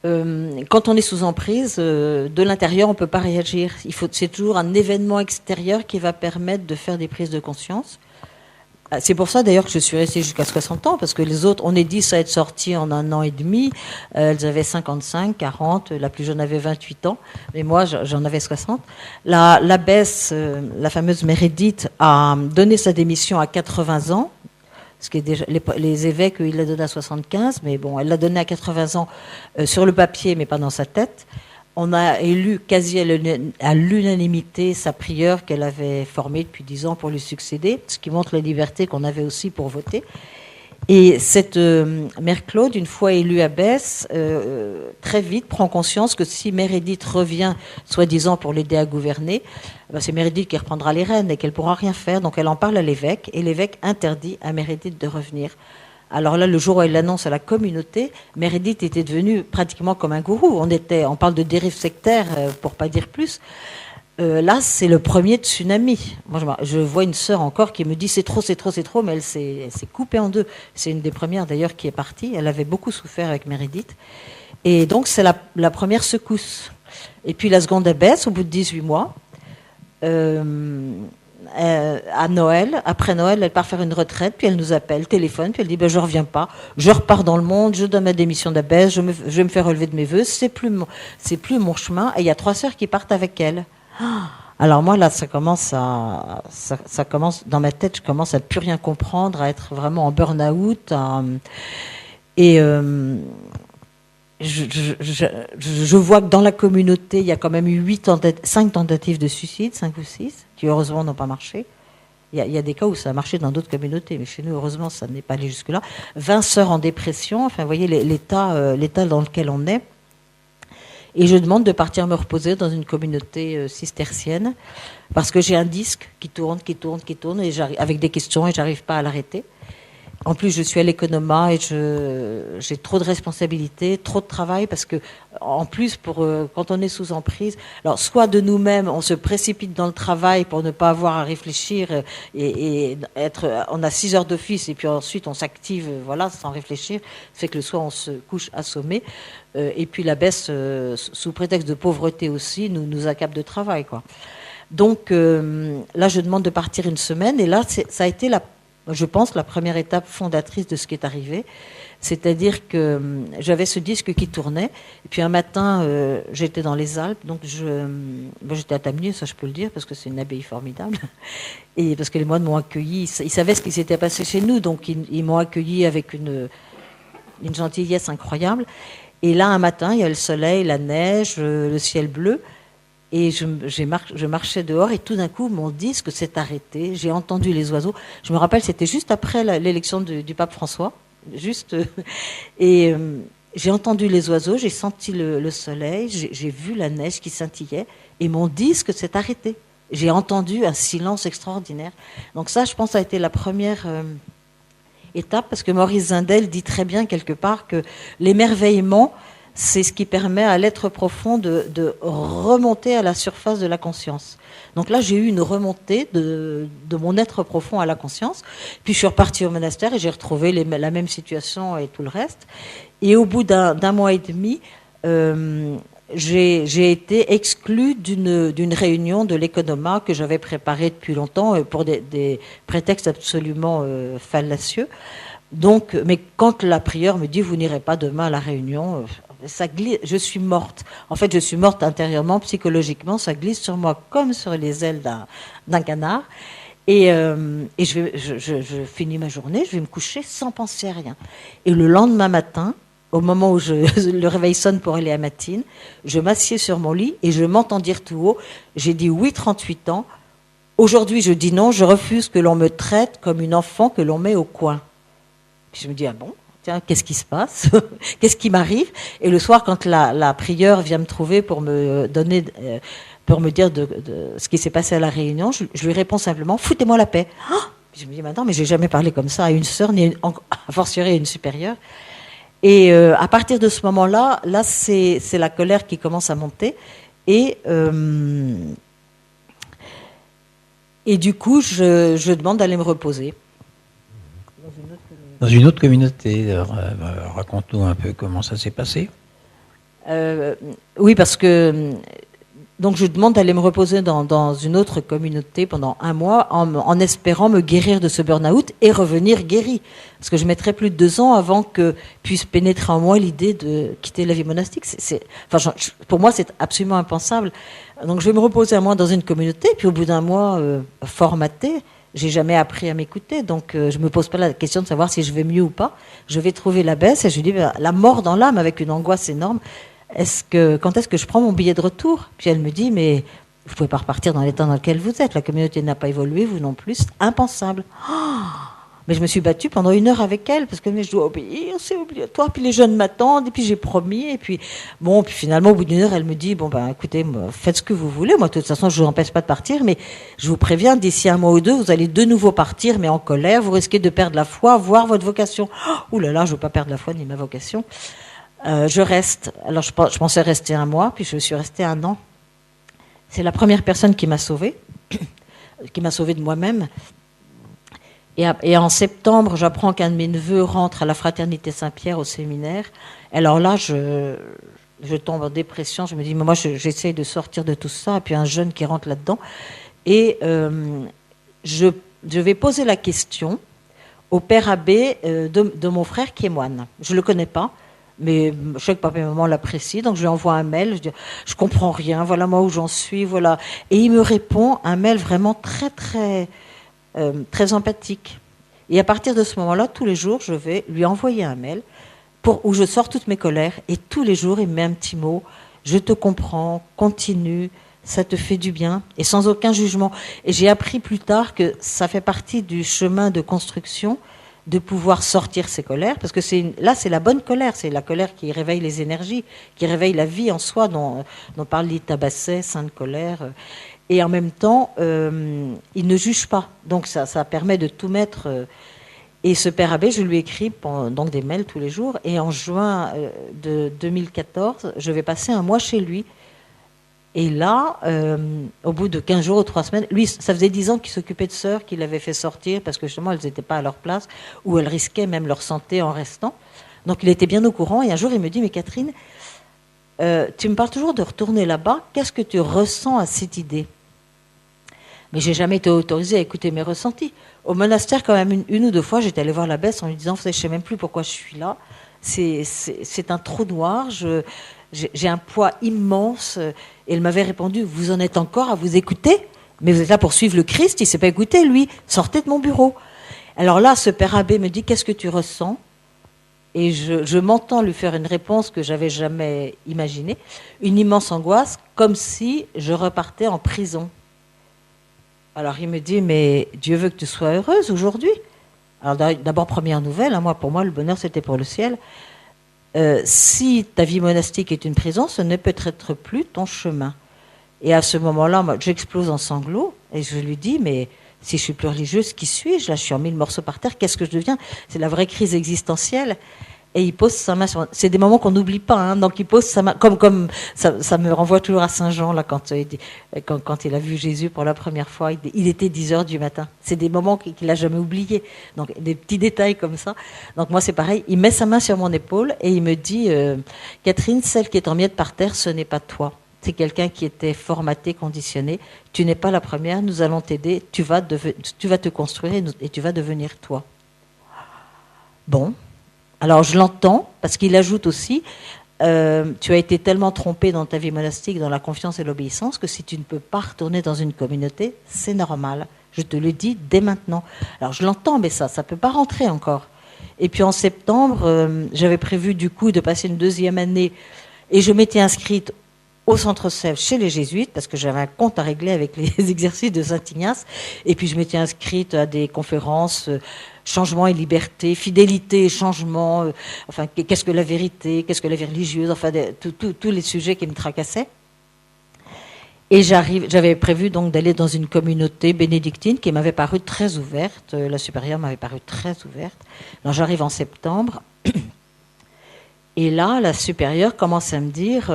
Quand on est sous emprise, de l'intérieur, on ne peut pas réagir. C'est toujours un événement extérieur qui va permettre de faire des prises de conscience. C'est pour ça d'ailleurs que je suis restée jusqu'à 60 ans, parce que les autres, on est 10 à être sortis en 1 an et demi. Elles avaient 55, 40, la plus jeune avait 28 ans, mais moi j'en avais 60. L'abbesse, la fameuse Mérédith, a donné sa démission à 80 ans. Ce qui est déjà, les évêques, ils la donnent à 75, mais bon, elle l'a donné à 80 ans sur le papier, mais pas dans sa tête. On a élu quasi à l'unanimité sa prieure qu'elle avait formée depuis 10 ans pour lui succéder, ce qui montre la liberté qu'on avait aussi pour voter. Et cette Mère Claude, une fois élue abbesse, très vite prend conscience que si Mérédith revient, soi-disant pour l'aider à gouverner, c'est Mérédith qui reprendra les rênes et qu'elle ne pourra rien faire. Donc elle en parle à l'évêque, et l'évêque interdit à Mérédith de revenir. Alors là, le jour où elle l'annonce à la communauté, Mérédith était devenue pratiquement comme un gourou. On parle de dérive sectaire, pour pas dire plus. Là, c'est le premier tsunami. Moi, je vois une sœur encore qui me dit c'est trop, mais elle s'est coupée en deux. C'est une des premières d'ailleurs qui est partie. Elle avait beaucoup souffert avec Mérédith. Et donc, c'est la première secousse. Et puis la seconde abbesse, au bout de 18 mois, à Noël, après Noël, elle part faire une retraite, puis elle nous appelle, téléphone, puis elle dit je reviens pas, je repars dans le monde, je donne ma démission d'abbesse, je vais me faire relever de mes vœux, c'est plus mon chemin. Et il y a 3 sœurs qui partent avec elle. Alors moi là, ça commence dans ma tête, je commence à ne plus rien comprendre, à être vraiment en burn-out, je vois que dans la communauté, il y a quand même eu 5 tentatives de suicide, 5 ou 6, qui heureusement n'ont pas marché. Il y a des cas où ça a marché dans d'autres communautés, mais chez nous, heureusement, ça n'est pas allé jusque-là. 20 sœurs en dépression, enfin, vous voyez l'état dans lequel on est. Et je demande de partir me reposer dans une communauté cistercienne, parce que j'ai un disque qui tourne, et avec des questions, et j'arrive pas à l'arrêter. En plus, je suis à l'économat et j'ai trop de responsabilités, trop de travail, parce que, en plus, quand on est sous emprise, alors, soit de nous-mêmes, on se précipite dans le travail pour ne pas avoir à réfléchir on a 6 heures d'office, et puis ensuite on s'active, voilà, sans réfléchir, fait que le soir on se couche assommé, et puis la baisse, sous prétexte de pauvreté aussi, nous accable de travail, quoi. Donc, là, je demande de partir une semaine, et là, ça a été je pense, la première étape fondatrice de ce qui est arrivé. C'est-à-dire que j'avais ce disque qui tournait. Et puis un matin, j'étais dans les Alpes. Donc j'étais à Tamnier, ça je peux le dire, parce que c'est une abbaye formidable. Et parce que les moines m'ont accueilli. Ils savaient ce qui s'était passé chez nous. Donc ils m'ont accueilli avec une gentillesse incroyable. Et là, un matin, il y a le soleil, la neige, le ciel bleu. Et je marchais dehors et tout d'un coup, mon disque s'est arrêté. J'ai entendu les oiseaux. Je me rappelle, c'était juste après l'élection du pape François. Et j'ai entendu les oiseaux, j'ai senti le soleil, j'ai vu la neige qui scintillait et mon disque s'est arrêté. J'ai entendu un silence extraordinaire. Donc ça, je pense, a été la première étape, parce que Maurice Zindel dit très bien quelque part que l'émerveillement, c'est ce qui permet à l'être profond de remonter à la surface de la conscience. Donc là, j'ai eu une remontée de mon être profond à la conscience. Puis je suis repartie au monastère et j'ai retrouvé la même situation et tout le reste. Et au bout d'un mois et demi, j'ai été exclue d'une réunion de l'économat que j'avais préparée depuis longtemps pour des prétextes absolument fallacieux. Donc, mais quand la prieure me dit « vous n'irez pas demain à la réunion », je suis morte. En fait, je suis morte intérieurement, psychologiquement. Ça glisse sur moi comme sur les ailes d'un canard. Et je finis ma journée, je vais me coucher sans penser à rien. Et le lendemain matin, au moment où le réveil sonne pour aller à Matine, je m'assieds sur mon lit et je m'entends dire tout haut, j'ai dit oui, 38 ans. Aujourd'hui, je dis non, je refuse que l'on me traite comme une enfant que l'on met au coin. Puis je me dis, ah bon ? Tiens, qu'est-ce qui se passe? Qu'est-ce qui m'arrive? Et le soir, quand la prieure vient me trouver pour me donner, pour me dire de ce qui s'est passé à la réunion, je lui réponds simplement, foutez-moi la paix. Oh, je me dis, maintenant, mais j'ai jamais parlé comme ça à une sœur, ni a fortiori à une supérieure. Et à partir de ce moment-là, c'est la colère qui commence à monter. Et du coup, je demande d'aller me reposer. Dans une autre communauté, raconte-nous un peu comment ça s'est passé. Oui, parce que donc je demande d'aller me reposer dans une autre communauté pendant un mois en espérant me guérir de ce burn-out et revenir guéri. Parce que je mettrais plus de 2 ans avant que puisse pénétrer en moi l'idée de quitter la vie monastique. Pour moi, c'est absolument impensable. Donc je vais me reposer un mois dans une communauté, puis au bout d'un mois formaté, j'ai jamais appris à m'écouter, donc je me pose pas la question de savoir si je vais mieux ou pas. Je vais trouver l'abbesse et je lui dis la mort dans l'âme avec une angoisse énorme. Quand est-ce que je prends mon billet de retour? Puis elle me dit mais vous pouvez pas repartir dans l'état dans lequel vous êtes. La communauté n'a pas évolué, vous non plus. C'est impensable. Oh, mais je me suis battue pendant 1 heure avec elle parce que mais je dois obéir, c'est obligatoire. Puis les jeunes m'attendent et puis j'ai promis et puis bon. Puis finalement au bout d'1 heure, elle me dit bon ben écoutez, faites ce que vous voulez. Moi de toute façon je vous empêche pas de partir, mais je vous préviens d'ici 1 mois ou 2, vous allez de nouveau partir, mais en colère. Vous risquez de perdre la foi, voire votre vocation. Ouh là là, je veux pas perdre la foi ni ma vocation. Je reste. Alors je pensais rester 1 mois, puis je suis restée 1 an. C'est la première personne qui m'a sauvée, qui m'a sauvée de moi-même. Et en septembre, j'apprends qu'un de mes neveux rentre à la Fraternité Saint-Pierre au séminaire. Alors là, je tombe en dépression. Je me dis, mais moi, j'essaye de sortir de tout ça. Et puis un jeune qui rentre là-dedans. Et je vais poser la question au père abbé de mon frère qui est moine. Je ne le connais pas. Mais je sais que papa et maman l'apprécient, donc je lui envoie un mail, je dis je comprends rien, voilà moi où j'en suis, voilà. Et il me répond un mail vraiment très très très empathique. Et à partir de ce moment-là, tous les jours, je vais lui envoyer un mail où je sors toutes mes colères, et tous les jours il me met un petit mot, je te comprends, continue, ça te fait du bien, et sans aucun jugement. Et j'ai appris plus tard que ça fait partie du chemin de construction de pouvoir sortir ses colères, parce que là, c'est la bonne colère, c'est la colère qui réveille les énergies, qui réveille la vie en soi, dont parle Lita Basset, Sainte Colère. Et en même temps, il ne juge pas. Donc ça permet de tout mettre. Et ce père abbé, je lui écris donc des mails tous les jours. Et en juin de 2014, je vais passer un mois chez lui. Et là, au bout de 15 jours ou 3 semaines, lui, ça faisait 10 ans qu'il s'occupait de sœurs qu'il avait fait sortir parce que justement, elles n'étaient pas à leur place ou elles risquaient même leur santé en restant. Donc il était bien au courant. Et un jour, il me dit, mais Catherine, tu me parles toujours de retourner là-bas. Qu'est-ce que tu ressens à cette idée ? Mais j'ai jamais été autorisée à écouter mes ressentis. Au monastère, quand même, une ou deux fois, j'étais allée voir l'abbesse en lui disant, je ne sais même plus pourquoi je suis là. C'est un trou noir. J'ai un poids immense. Et elle m'avait répondu, vous en êtes encore à vous écouter ? Mais vous êtes là pour suivre le Christ, il ne s'est pas écouté, lui. Sortez de mon bureau. Alors là, ce père abbé me dit, qu'est-ce que tu ressens ? Et je m'entends lui faire une réponse que j'avais jamais imaginée. Une immense angoisse, comme si je repartais en prison. Alors il me dit, mais Dieu veut que tu sois heureuse aujourd'hui. Alors d'abord, première nouvelle, moi, pour moi, le bonheur, c'était pour le ciel. Si ta vie monastique est une prison, ce ne peut être plus ton chemin. Et à ce moment-là, moi, j'explose en sanglots et je lui dis, mais si je suis plus religieuse, qui suis-je ? Là, je suis en 1000 morceaux par terre, qu'est-ce que je deviens ? C'est la vraie crise existentielle. Et il pose sa main sur... C'est des moments qu'on n'oublie pas, hein. Donc il pose sa main... Comme ça me renvoie toujours à Saint-Jean, là, quand il a vu Jésus pour la première fois. Il était 10h du matin. C'est des moments qu'il n'a jamais oubliés. Donc des petits détails comme ça. Donc moi, c'est pareil. Il met sa main sur mon épaule et il me dit, Catherine, celle qui est en miettes par terre, ce n'est pas toi. C'est quelqu'un qui était formaté, conditionné. Tu n'es pas la première, nous allons t'aider. Tu vas te construire et tu vas devenir toi. Bon. Alors je l'entends, parce qu'il ajoute aussi, tu as été tellement trompé dans ta vie monastique, dans la confiance et l'obéissance, que si tu ne peux pas retourner dans une communauté, c'est normal. Je te le dis dès maintenant. Alors je l'entends, mais ça ne peut pas rentrer encore. Et puis en septembre, j'avais prévu du coup de passer une 2e année, et je m'étais inscrite au Centre Sèvres chez les Jésuites, parce que j'avais un compte à régler avec les exercices de Saint-Ignace, et puis je m'étais inscrite à des conférences... changement et liberté, fidélité et changement, enfin, qu'est-ce que la vérité, qu'est-ce que la vie religieuse, enfin, tous les sujets qui me tracassaient. Et j'avais prévu donc d'aller dans une communauté bénédictine qui m'avait paru très ouverte, la supérieure m'avait paru très ouverte. Donc j'arrive en septembre, et là, la supérieure commence à me dire,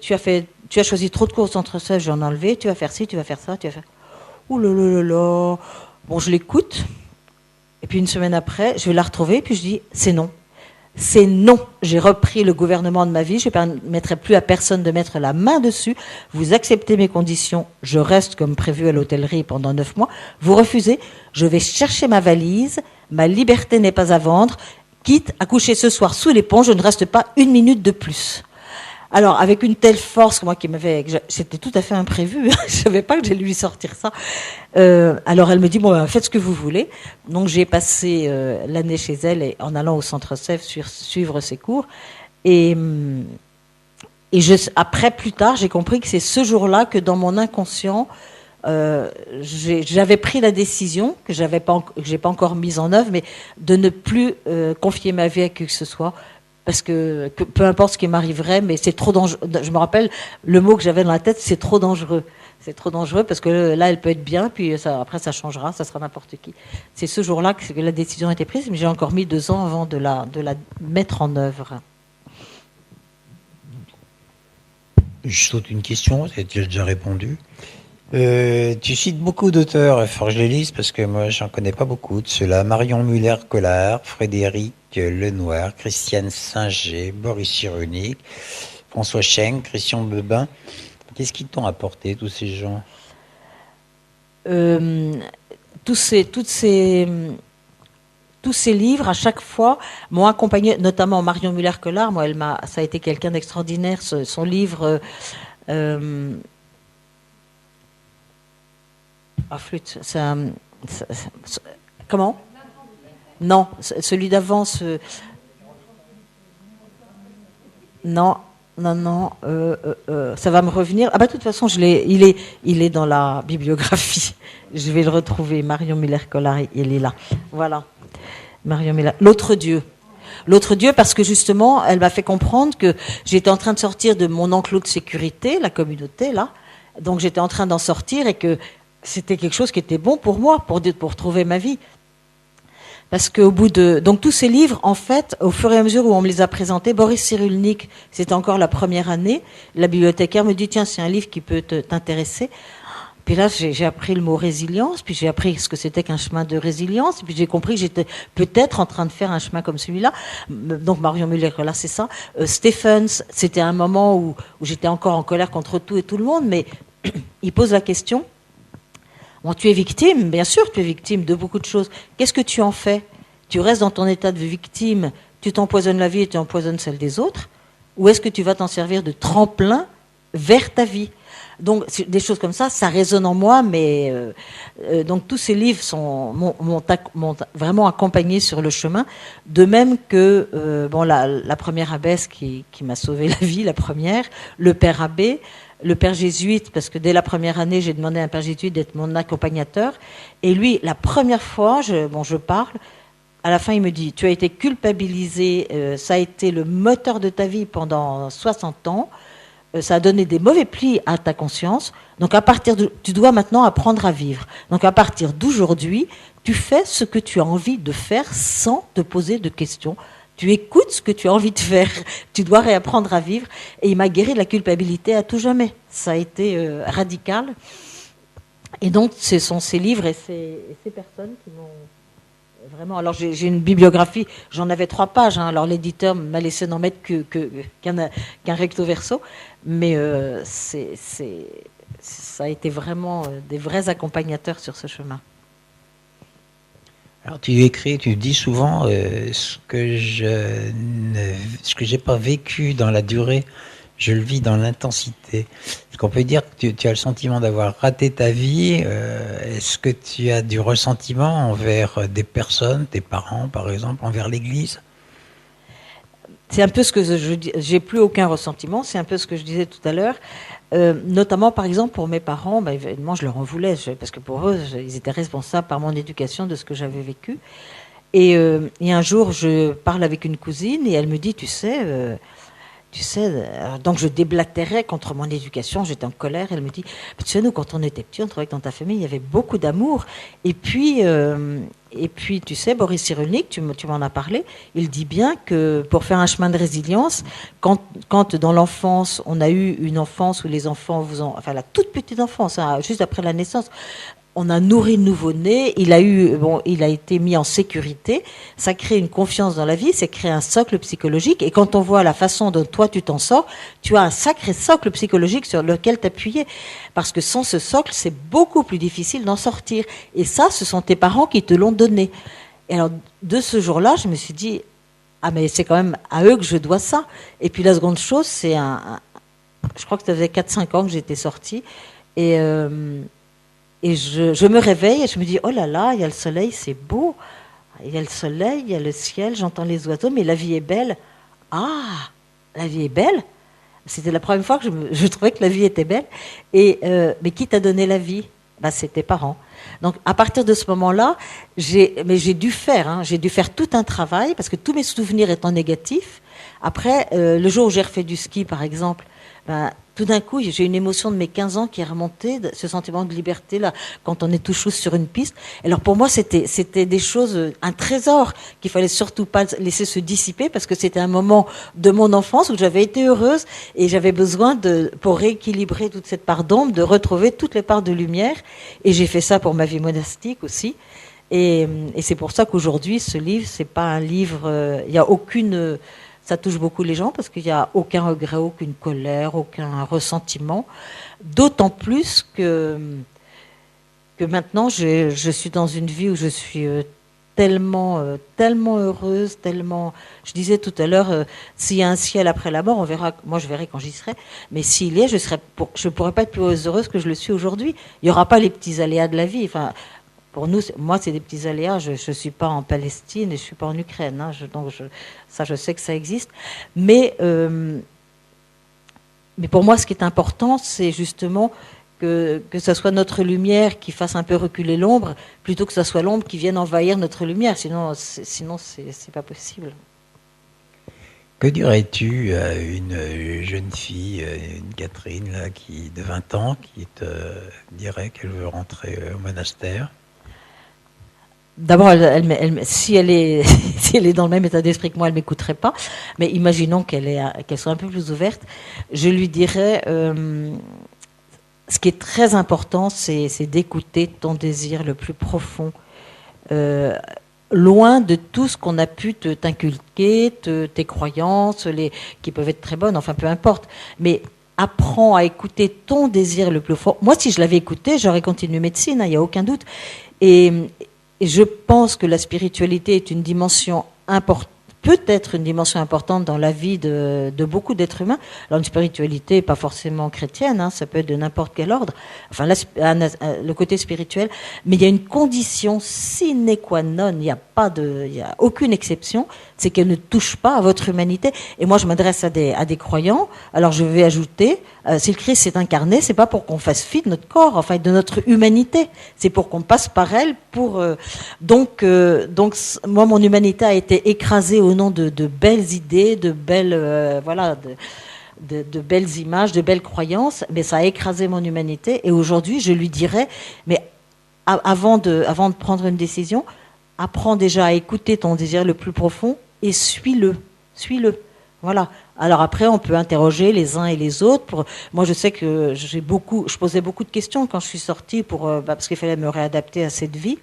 tu as choisi trop de cours au Centre Sèvres, je vais en enlever, tu vas faire ci, tu vas faire ça, tu vas faire... Ouh là là là là. Bon, je l'écoute. Et puis une semaine après, je vais la retrouver, et puis je dis, c'est non. C'est non. J'ai repris le gouvernement de ma vie, je ne permettrai plus à personne de mettre la main dessus. Vous acceptez mes conditions, je reste comme prévu à l'hôtellerie pendant 9 mois. Vous refusez, je vais chercher ma valise, ma liberté n'est pas à vendre. Quitte à coucher ce soir sous les ponts, je ne reste pas 1 minute de plus. Alors, avec une telle force, moi c'était tout à fait imprévu, je ne savais pas que j'allais lui sortir ça. Alors elle me dit, bon, faites ce que vous voulez. Donc j'ai passé l'année chez elle et en allant au Centre Sèvres suivre ses cours. Et après, plus tard, j'ai compris que c'est ce jour-là que dans mon inconscient, j'avais pris la décision, que j'ai pas encore mise en œuvre, mais de ne plus confier ma vie à qui que ce soit. Parce que peu importe ce qui m'arriverait, mais c'est trop dangereux. Je me rappelle, le mot que j'avais dans la tête, c'est trop dangereux. C'est trop dangereux parce que là, elle peut être bien, puis après, ça changera, ça sera n'importe qui. C'est ce jour-là que la décision a été prise, mais j'ai encore mis 2 ans avant de la mettre en œuvre. Je saute une question, tu as déjà répondu. Tu cites beaucoup d'auteurs, il faut que je les lise parce que moi, j'en connais pas beaucoup de ceux-là. Marion Muller-Collard, Frédéric Lenoir, Christiane Singer, Boris Cyrulnik, François Schenck, Christian Bebin. Qu'est-ce qu'ils t'ont apporté, tous ces gens ? Tous ces livres, à chaque fois, m'ont accompagné, notamment Marion Muller-Collard. Moi, ça a été quelqu'un d'extraordinaire. Son livre... flûte, comment ? Non, celui d'avant, non, Non, ça va me revenir. Ah bah de toute façon, il est dans la bibliographie. Je vais le retrouver. Marion Müller-Collard, il est là. Voilà. Marion Müller. L'autre Dieu. L'autre Dieu, parce que justement, elle m'a fait comprendre que j'étais en train de sortir de mon enclos de sécurité, la communauté, là. Donc j'étais en train d'en sortir et que c'était quelque chose qui était bon pour moi, pour trouver ma vie. Parce qu'au bout de... Donc tous ces livres, en fait, au fur et à mesure où on me les a présentés, Boris Cyrulnik, c'était encore la première année, la bibliothécaire me dit, tiens, c'est un livre qui peut t'intéresser. Puis là, j'ai appris le mot résilience, puis j'ai appris ce que c'était qu'un chemin de résilience, et puis j'ai compris que j'étais peut-être en train de faire un chemin comme celui-là. Donc Marion Müller, là, c'est ça. Stephens, c'était un moment où j'étais encore en colère contre tout et tout le monde, mais il pose la question... Bon, tu es victime, bien sûr, tu es victime de beaucoup de choses. Qu'est-ce que tu en fais? Tu restes dans ton état de victime, tu t'empoisonnes la vie et tu empoisonnes celle des autres? Ou est-ce que tu vas t'en servir de tremplin vers ta vie? Donc, des choses comme ça résonne en moi, mais donc tous ces livres m'ont vraiment accompagné sur le chemin, de même que la première abbesse qui m'a sauvé la vie, la première, le père abbé, le père jésuite, parce que dès la première année, j'ai demandé à un père jésuite d'être mon accompagnateur. Et lui, la première fois, je parle, à la fin, il me dit, tu as été culpabilisé, ça a été le moteur de ta vie pendant 60 ans, ça a donné des mauvais plis à ta conscience, donc tu dois maintenant apprendre à vivre. Donc à partir d'aujourd'hui, tu fais ce que tu as envie de faire sans te poser de questions. Tu écoutes ce que tu as envie de faire. Tu dois réapprendre à vivre. Et il m'a guéri de la culpabilité à tout jamais. Ça a été radical. Et donc, ce sont ces livres et ces personnes qui m'ont vraiment... Alors, j'ai une bibliographie. J'en avais 3 pages. Hein. Alors, l'éditeur m'a laissé n'en mettre qu'un recto verso. Mais ça a été vraiment des vrais accompagnateurs sur ce chemin. Alors tu dis souvent ce que j'ai pas vécu dans la durée, je le vis dans l'intensité. Est-ce qu'on peut dire que tu as le sentiment d'avoir raté ta vie? Est-ce que tu as du ressentiment envers des personnes, tes parents par exemple, envers l'Église? C'est un peu ce que j'ai plus aucun ressentiment, c'est un peu ce que je disais tout à l'heure. Notamment, par exemple, pour mes parents, évidemment, je leur en voulais, parce que pour eux, ils étaient responsables par mon éducation de ce que j'avais vécu. Et un jour, je parle avec une cousine et elle me dit, tu sais, donc je déblatérais contre mon éducation, j'étais en colère. Elle me dit, tu sais, nous, quand on était petits, on trouvait que dans ta famille, il y avait beaucoup d'amour. Et puis, tu sais, Boris Cyrulnik, tu m'en as parlé, il dit bien que pour faire un chemin de résilience, quand dans l'enfance, on a eu une enfance où les enfants enfin la toute petite enfance, hein, juste après la naissance, on a nourri le nouveau-né, il a été mis en sécurité, ça crée une confiance dans la vie, c'est créer un socle psychologique, et quand on voit la façon dont toi tu t'en sors, tu as un sacré socle psychologique sur lequel t'appuyer, parce que sans ce socle, c'est beaucoup plus difficile d'en sortir, et ça, ce sont tes parents qui te l'ont donné. Et alors, de ce jour-là, je me suis dit, ah mais c'est quand même à eux que je dois ça. Et puis la seconde chose, c'est je crois que ça faisait 4-5 ans que j'étais sortie, et je me réveille et je me dis, oh là là, il y a le soleil, c'est beau. Il y a le soleil, il y a le ciel, j'entends les oiseaux, mais la vie est belle. Ah, la vie est belle. C'était la première fois que je trouvais que la vie était belle. Mais qui t'a donné la vie? C'est tes parents. Donc à partir de ce moment-là, j'ai dû faire tout un travail, parce que tous mes souvenirs étant négatifs, après, le jour où j'ai refait du ski, par exemple, tout d'un coup, j'ai une émotion de mes 15 ans qui est remontée, ce sentiment de liberté, là, quand on est tout chousse sur une piste. Alors pour moi, c'était des choses, un trésor qu'il fallait surtout pas laisser se dissiper, parce que c'était un moment de mon enfance où j'avais été heureuse et j'avais besoin pour rééquilibrer toute cette part d'ombre, de retrouver toutes les parts de lumière. Et j'ai fait ça pour ma vie monastique aussi. Et c'est pour ça qu'aujourd'hui, ce livre, c'est pas un livre, il y a aucune... Ça touche beaucoup les gens parce qu'il n'y a aucun regret, aucune colère, aucun ressentiment. D'autant plus que maintenant, je suis dans une vie où je suis tellement heureuse, tellement... Je disais tout à l'heure, s'il y a un ciel après la mort, on verra. Moi, je verrai quand j'y serai. Mais s'il y est, je pourrais pas être plus heureuse que je le suis aujourd'hui. Il n'y aura pas les petits aléas de la vie. Enfin, pour nous, moi, c'est des petits aléas. Je ne suis pas en Palestine et je ne suis pas en Ukraine. Hein. Donc, ça, je sais que ça existe. Mais Mais pour moi, ce qui est important, c'est justement que ce soit notre lumière qui fasse un peu reculer l'ombre, plutôt que ce soit l'ombre qui vienne envahir notre lumière. Sinon, c'est pas possible. Que dirais-tu à une jeune fille, une Catherine là, de 20 ans, qui te dirait qu'elle veut rentrer au monastère? D'abord, si elle est si elle est dans le même état d'esprit que moi, elle m'écouterait pas. Mais imaginons qu'elle soit un peu plus ouverte. Je lui dirais, ce qui est très important, c'est d'écouter ton désir le plus profond, loin de tout ce qu'on a pu t'inculquer, tes croyances, qui peuvent être très bonnes, enfin peu importe. Mais apprends à écouter ton désir le plus fort. Moi, si je l'avais écouté, j'aurais continué médecine, il n'y a aucun doute. Et je pense que la spiritualité est une dimension importante, peut-être une dimension importante dans la vie de beaucoup d'êtres humains. Alors une spiritualité pas forcément chrétienne, hein, ça peut être de n'importe quel ordre, enfin le côté spirituel, mais il y a une condition sine qua non, il n'y a aucune exception, c'est qu'elle ne touche pas à votre humanité. Et moi je m'adresse à des croyants, alors je vais ajouter, si le Christ s'est incarné, c'est pas pour qu'on fasse fi de notre corps, enfin de notre humanité, c'est pour qu'on passe par elle donc moi mon humanité a été écrasée au nom de belles idées, de belles de belles images, de belles croyances, mais ça a écrasé mon humanité. Et aujourd'hui, je lui dirais, mais avant de prendre une décision, apprends déjà à écouter ton désir le plus profond et suis-le. Voilà. Alors après, on peut interroger les uns et les autres. Moi, je sais que je posais beaucoup de questions quand je suis sortie parce qu'il fallait me réadapter à cette vie.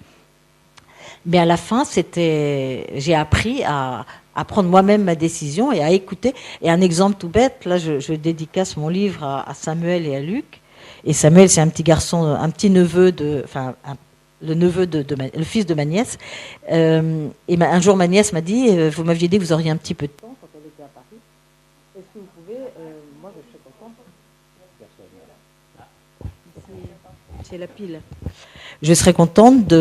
Mais à la fin, j'ai appris à prendre moi-même ma décision et à écouter. Et un exemple tout bête, là, je dédicace mon livre à Samuel et à Luc. Et Samuel, c'est un petit garçon, un petit neveu le fils de ma nièce. Et un jour, ma nièce m'a dit, vous m'aviez dit que vous auriez un petit peu de temps quand elle était à Paris. Est-ce que vous pouvez, moi je serais contente. C'est la pile. Je serais contente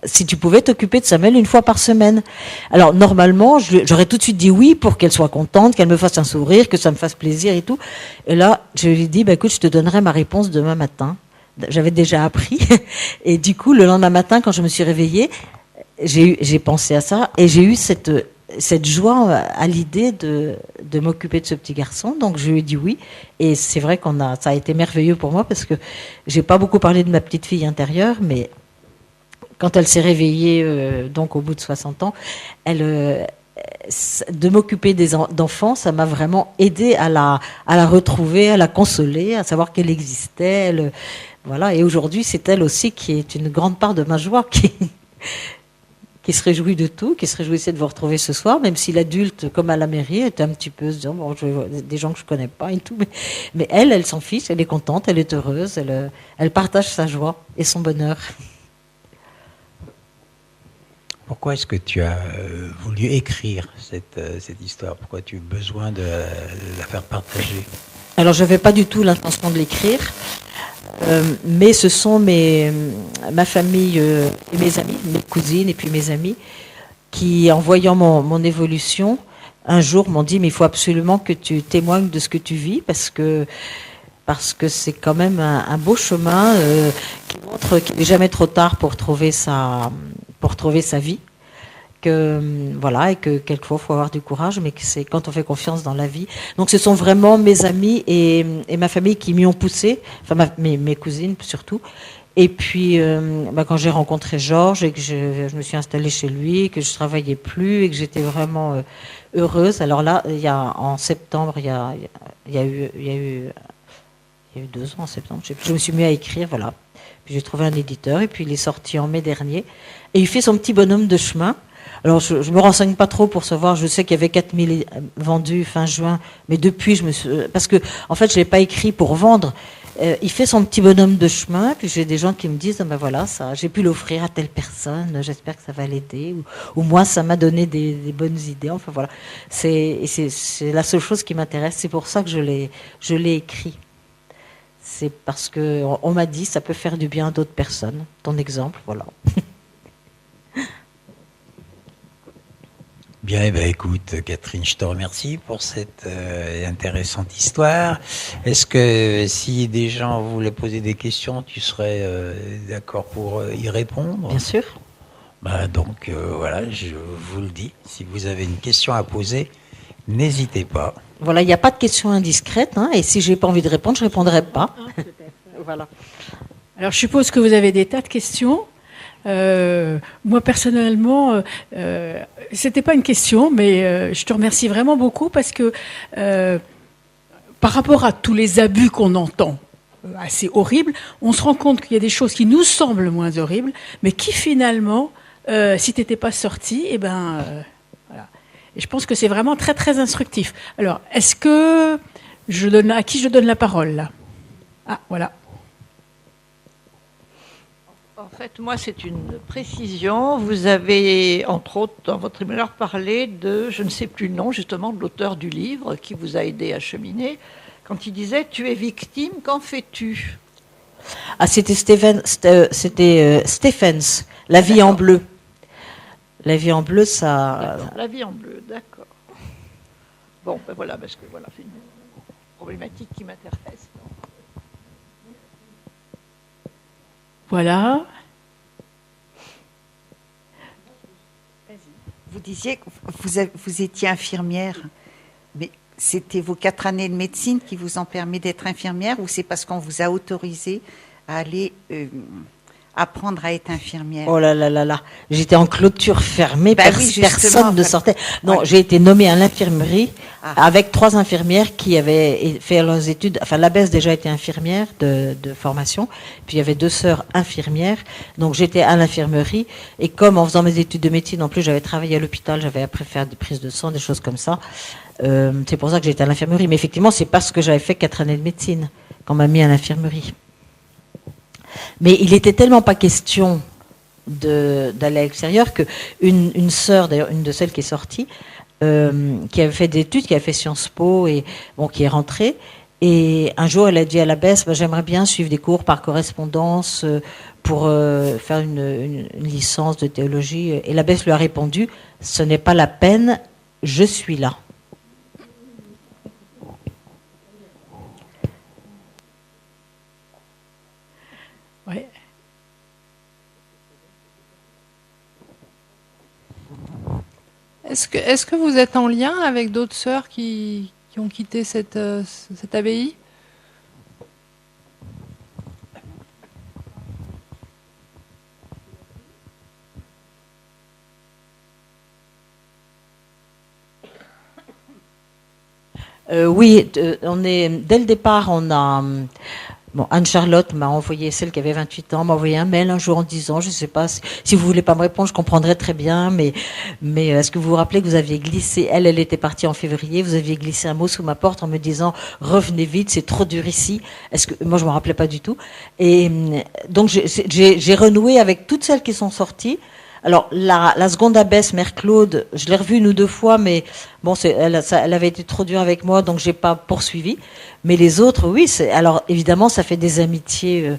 si tu pouvais t'occuper de Samuel une fois par semaine. Alors normalement, j'aurais tout de suite dit oui pour qu'elle soit contente, qu'elle me fasse un sourire, que ça me fasse plaisir et tout. Et là, je lui ai dit, écoute, je te donnerai ma réponse demain matin. J'avais déjà appris. Et du coup, le lendemain matin, quand je me suis réveillée, j'ai pensé à ça et j'ai eu cette joie à l'idée de m'occuper de ce petit garçon. Donc je lui ai dit oui. Et c'est vrai ça a été merveilleux pour moi parce que j'ai pas beaucoup parlé de ma petite fille intérieure, mais quand elle s'est réveillée, donc au bout de 60 ans, de m'occuper d'enfants, ça m'a vraiment aidé à la retrouver, à la consoler, à savoir qu'elle existait. Voilà. Et aujourd'hui, c'est elle aussi qui est une grande part de ma joie, qui se réjouit de tout, qui se réjouissait de vous retrouver ce soir, même si l'adulte, comme à la mairie, était un petit peu se disant, bon, des gens que je connais pas et tout, mais elle s'en fiche, elle est contente, elle est heureuse, elle partage sa joie et son bonheur. Pourquoi est-ce que tu as voulu écrire cette histoire? Pourquoi tu as besoin de la faire partager? Alors, je n'avais pas du tout l'intention de l'écrire, mais ce sont ma famille et mes amis, mes cousines et puis mes amis, qui, en voyant mon évolution, un jour m'ont dit, mais il faut absolument que tu témoignes de ce que tu vis, parce que c'est quand même un beau chemin qui montre qu'il n'est jamais trop tard pour trouver sa vie. Voilà, et que quelquefois il faut avoir du courage, mais que c'est quand on fait confiance dans la vie. Donc ce sont vraiment mes amis et ma famille qui m'y ont poussé, enfin mes cousines surtout. Et puis quand j'ai rencontré Georges et que je me suis installée chez lui, que je travaillais plus et que j'étais vraiment heureuse. Alors là, en septembre, il y a eu 2 ans en septembre. Je me suis mis à écrire, voilà. Puis j'ai trouvé un éditeur et puis il est sorti en mai dernier. Et il fait son petit bonhomme de chemin. Alors, je me renseigne pas trop pour savoir, je sais qu'il y avait 4000 vendus fin juin, mais depuis, parce que, en fait, je l'ai pas écrit pour vendre. Il fait son petit bonhomme de chemin, puis j'ai des gens qui me disent, ben voilà, ça, j'ai pu l'offrir à telle personne, j'espère que ça va l'aider, ou moi, ça m'a donné des bonnes idées, enfin voilà. C'est la seule chose qui m'intéresse, c'est pour ça que je l'ai écrit. C'est parce que on m'a dit, ça peut faire du bien à d'autres personnes. Ton exemple, voilà. Bien, eh ben, écoute, Catherine, je te remercie pour cette intéressante histoire. Est-ce que si des gens voulaient poser des questions, tu serais d'accord pour y répondre? Bien sûr. Donc voilà, je vous le dis, si vous avez une question à poser, n'hésitez pas. Voilà, il n'y a pas de questions indiscrètes, hein, et si j'ai pas envie de répondre, je répondrai pas. Voilà. Alors, je suppose que vous avez des tas de questions. Moi, personnellement, c'était pas une question, mais je te remercie vraiment beaucoup parce que par rapport à tous les abus qu'on entend, assez horribles, on se rend compte qu'il y a des choses qui nous semblent moins horribles, mais qui finalement, si tu n'étais pas sorti, voilà. Et je pense que c'est vraiment très, très instructif. Alors, est-ce que à qui je donne la parole, là? Ah, voilà. En fait, moi, c'est une précision. Vous avez, entre autres, dans votre email, parlé de, je ne sais plus le nom, justement, de l'auteur du livre qui vous a aidé à cheminer, quand il disait « Tu es victime, qu'en fais-tu » Ah, c'était Stephens, La vie en bleu. La vie en bleu, ça... La vie en bleu, d'accord. Bon, ben voilà, parce que voilà, c'est une problématique qui m'intéresse. Voilà. Vous disiez que vous étiez infirmière, mais c'était vos 4 années de médecine qui vous ont permis d'être infirmière, ou c'est parce qu'on vous a autorisé à aller apprendre à être infirmière? Oh là là là là, j'étais en clôture fermée, Oui, personne ne sortait. Non, ouais. J'ai été nommée à l'infirmerie avec 3 infirmières qui avaient fait leurs études. Enfin, l'abbesse déjà était infirmière de formation, puis il y avait 2 sœurs infirmières. Donc j'étais à l'infirmerie, et comme en faisant mes études de médecine, en plus j'avais travaillé à l'hôpital, j'avais appris à faire des prises de sang, des choses comme ça. C'est pour ça que j'étais à l'infirmerie. Mais effectivement, c'est parce que j'avais fait 4 années de médecine qu'on m'a mis à l'infirmerie. Mais il était tellement pas question d'aller à l'extérieur que une sœur, d'ailleurs une de celles qui est sortie, qui avait fait des études, qui avait fait Sciences Po et bon, qui est rentrée. Et un jour, elle a dit à l'abbesse, j'aimerais bien suivre des cours par correspondance pour faire une licence de théologie. Et l'abbesse lui a répondu, ce n'est pas la peine, je suis là. Ouais. Est-ce que vous êtes en lien avec d'autres sœurs qui ont quitté cette abbaye? Oui, dès le départ, on a... Bon, Anne-Charlotte m'a envoyé, celle qui avait 28 ans, m'a envoyé un mail un jour en disant, je ne sais pas, si vous voulez pas me répondre, je comprendrai très bien, mais est-ce que vous vous rappelez que vous aviez glissé, elle était partie en février, vous aviez glissé un mot sous ma porte en me disant, revenez vite, c'est trop dur ici. Moi, je me rappelais pas du tout. Et donc, j'ai renoué avec toutes celles qui sont sorties. Alors, la seconde abbesse, Mère Claude, je l'ai revue 1 ou 2 fois, mais bon, elle avait été trop dure avec moi, donc j'ai pas poursuivi. Mais les autres, oui. Alors, évidemment, ça fait des amitiés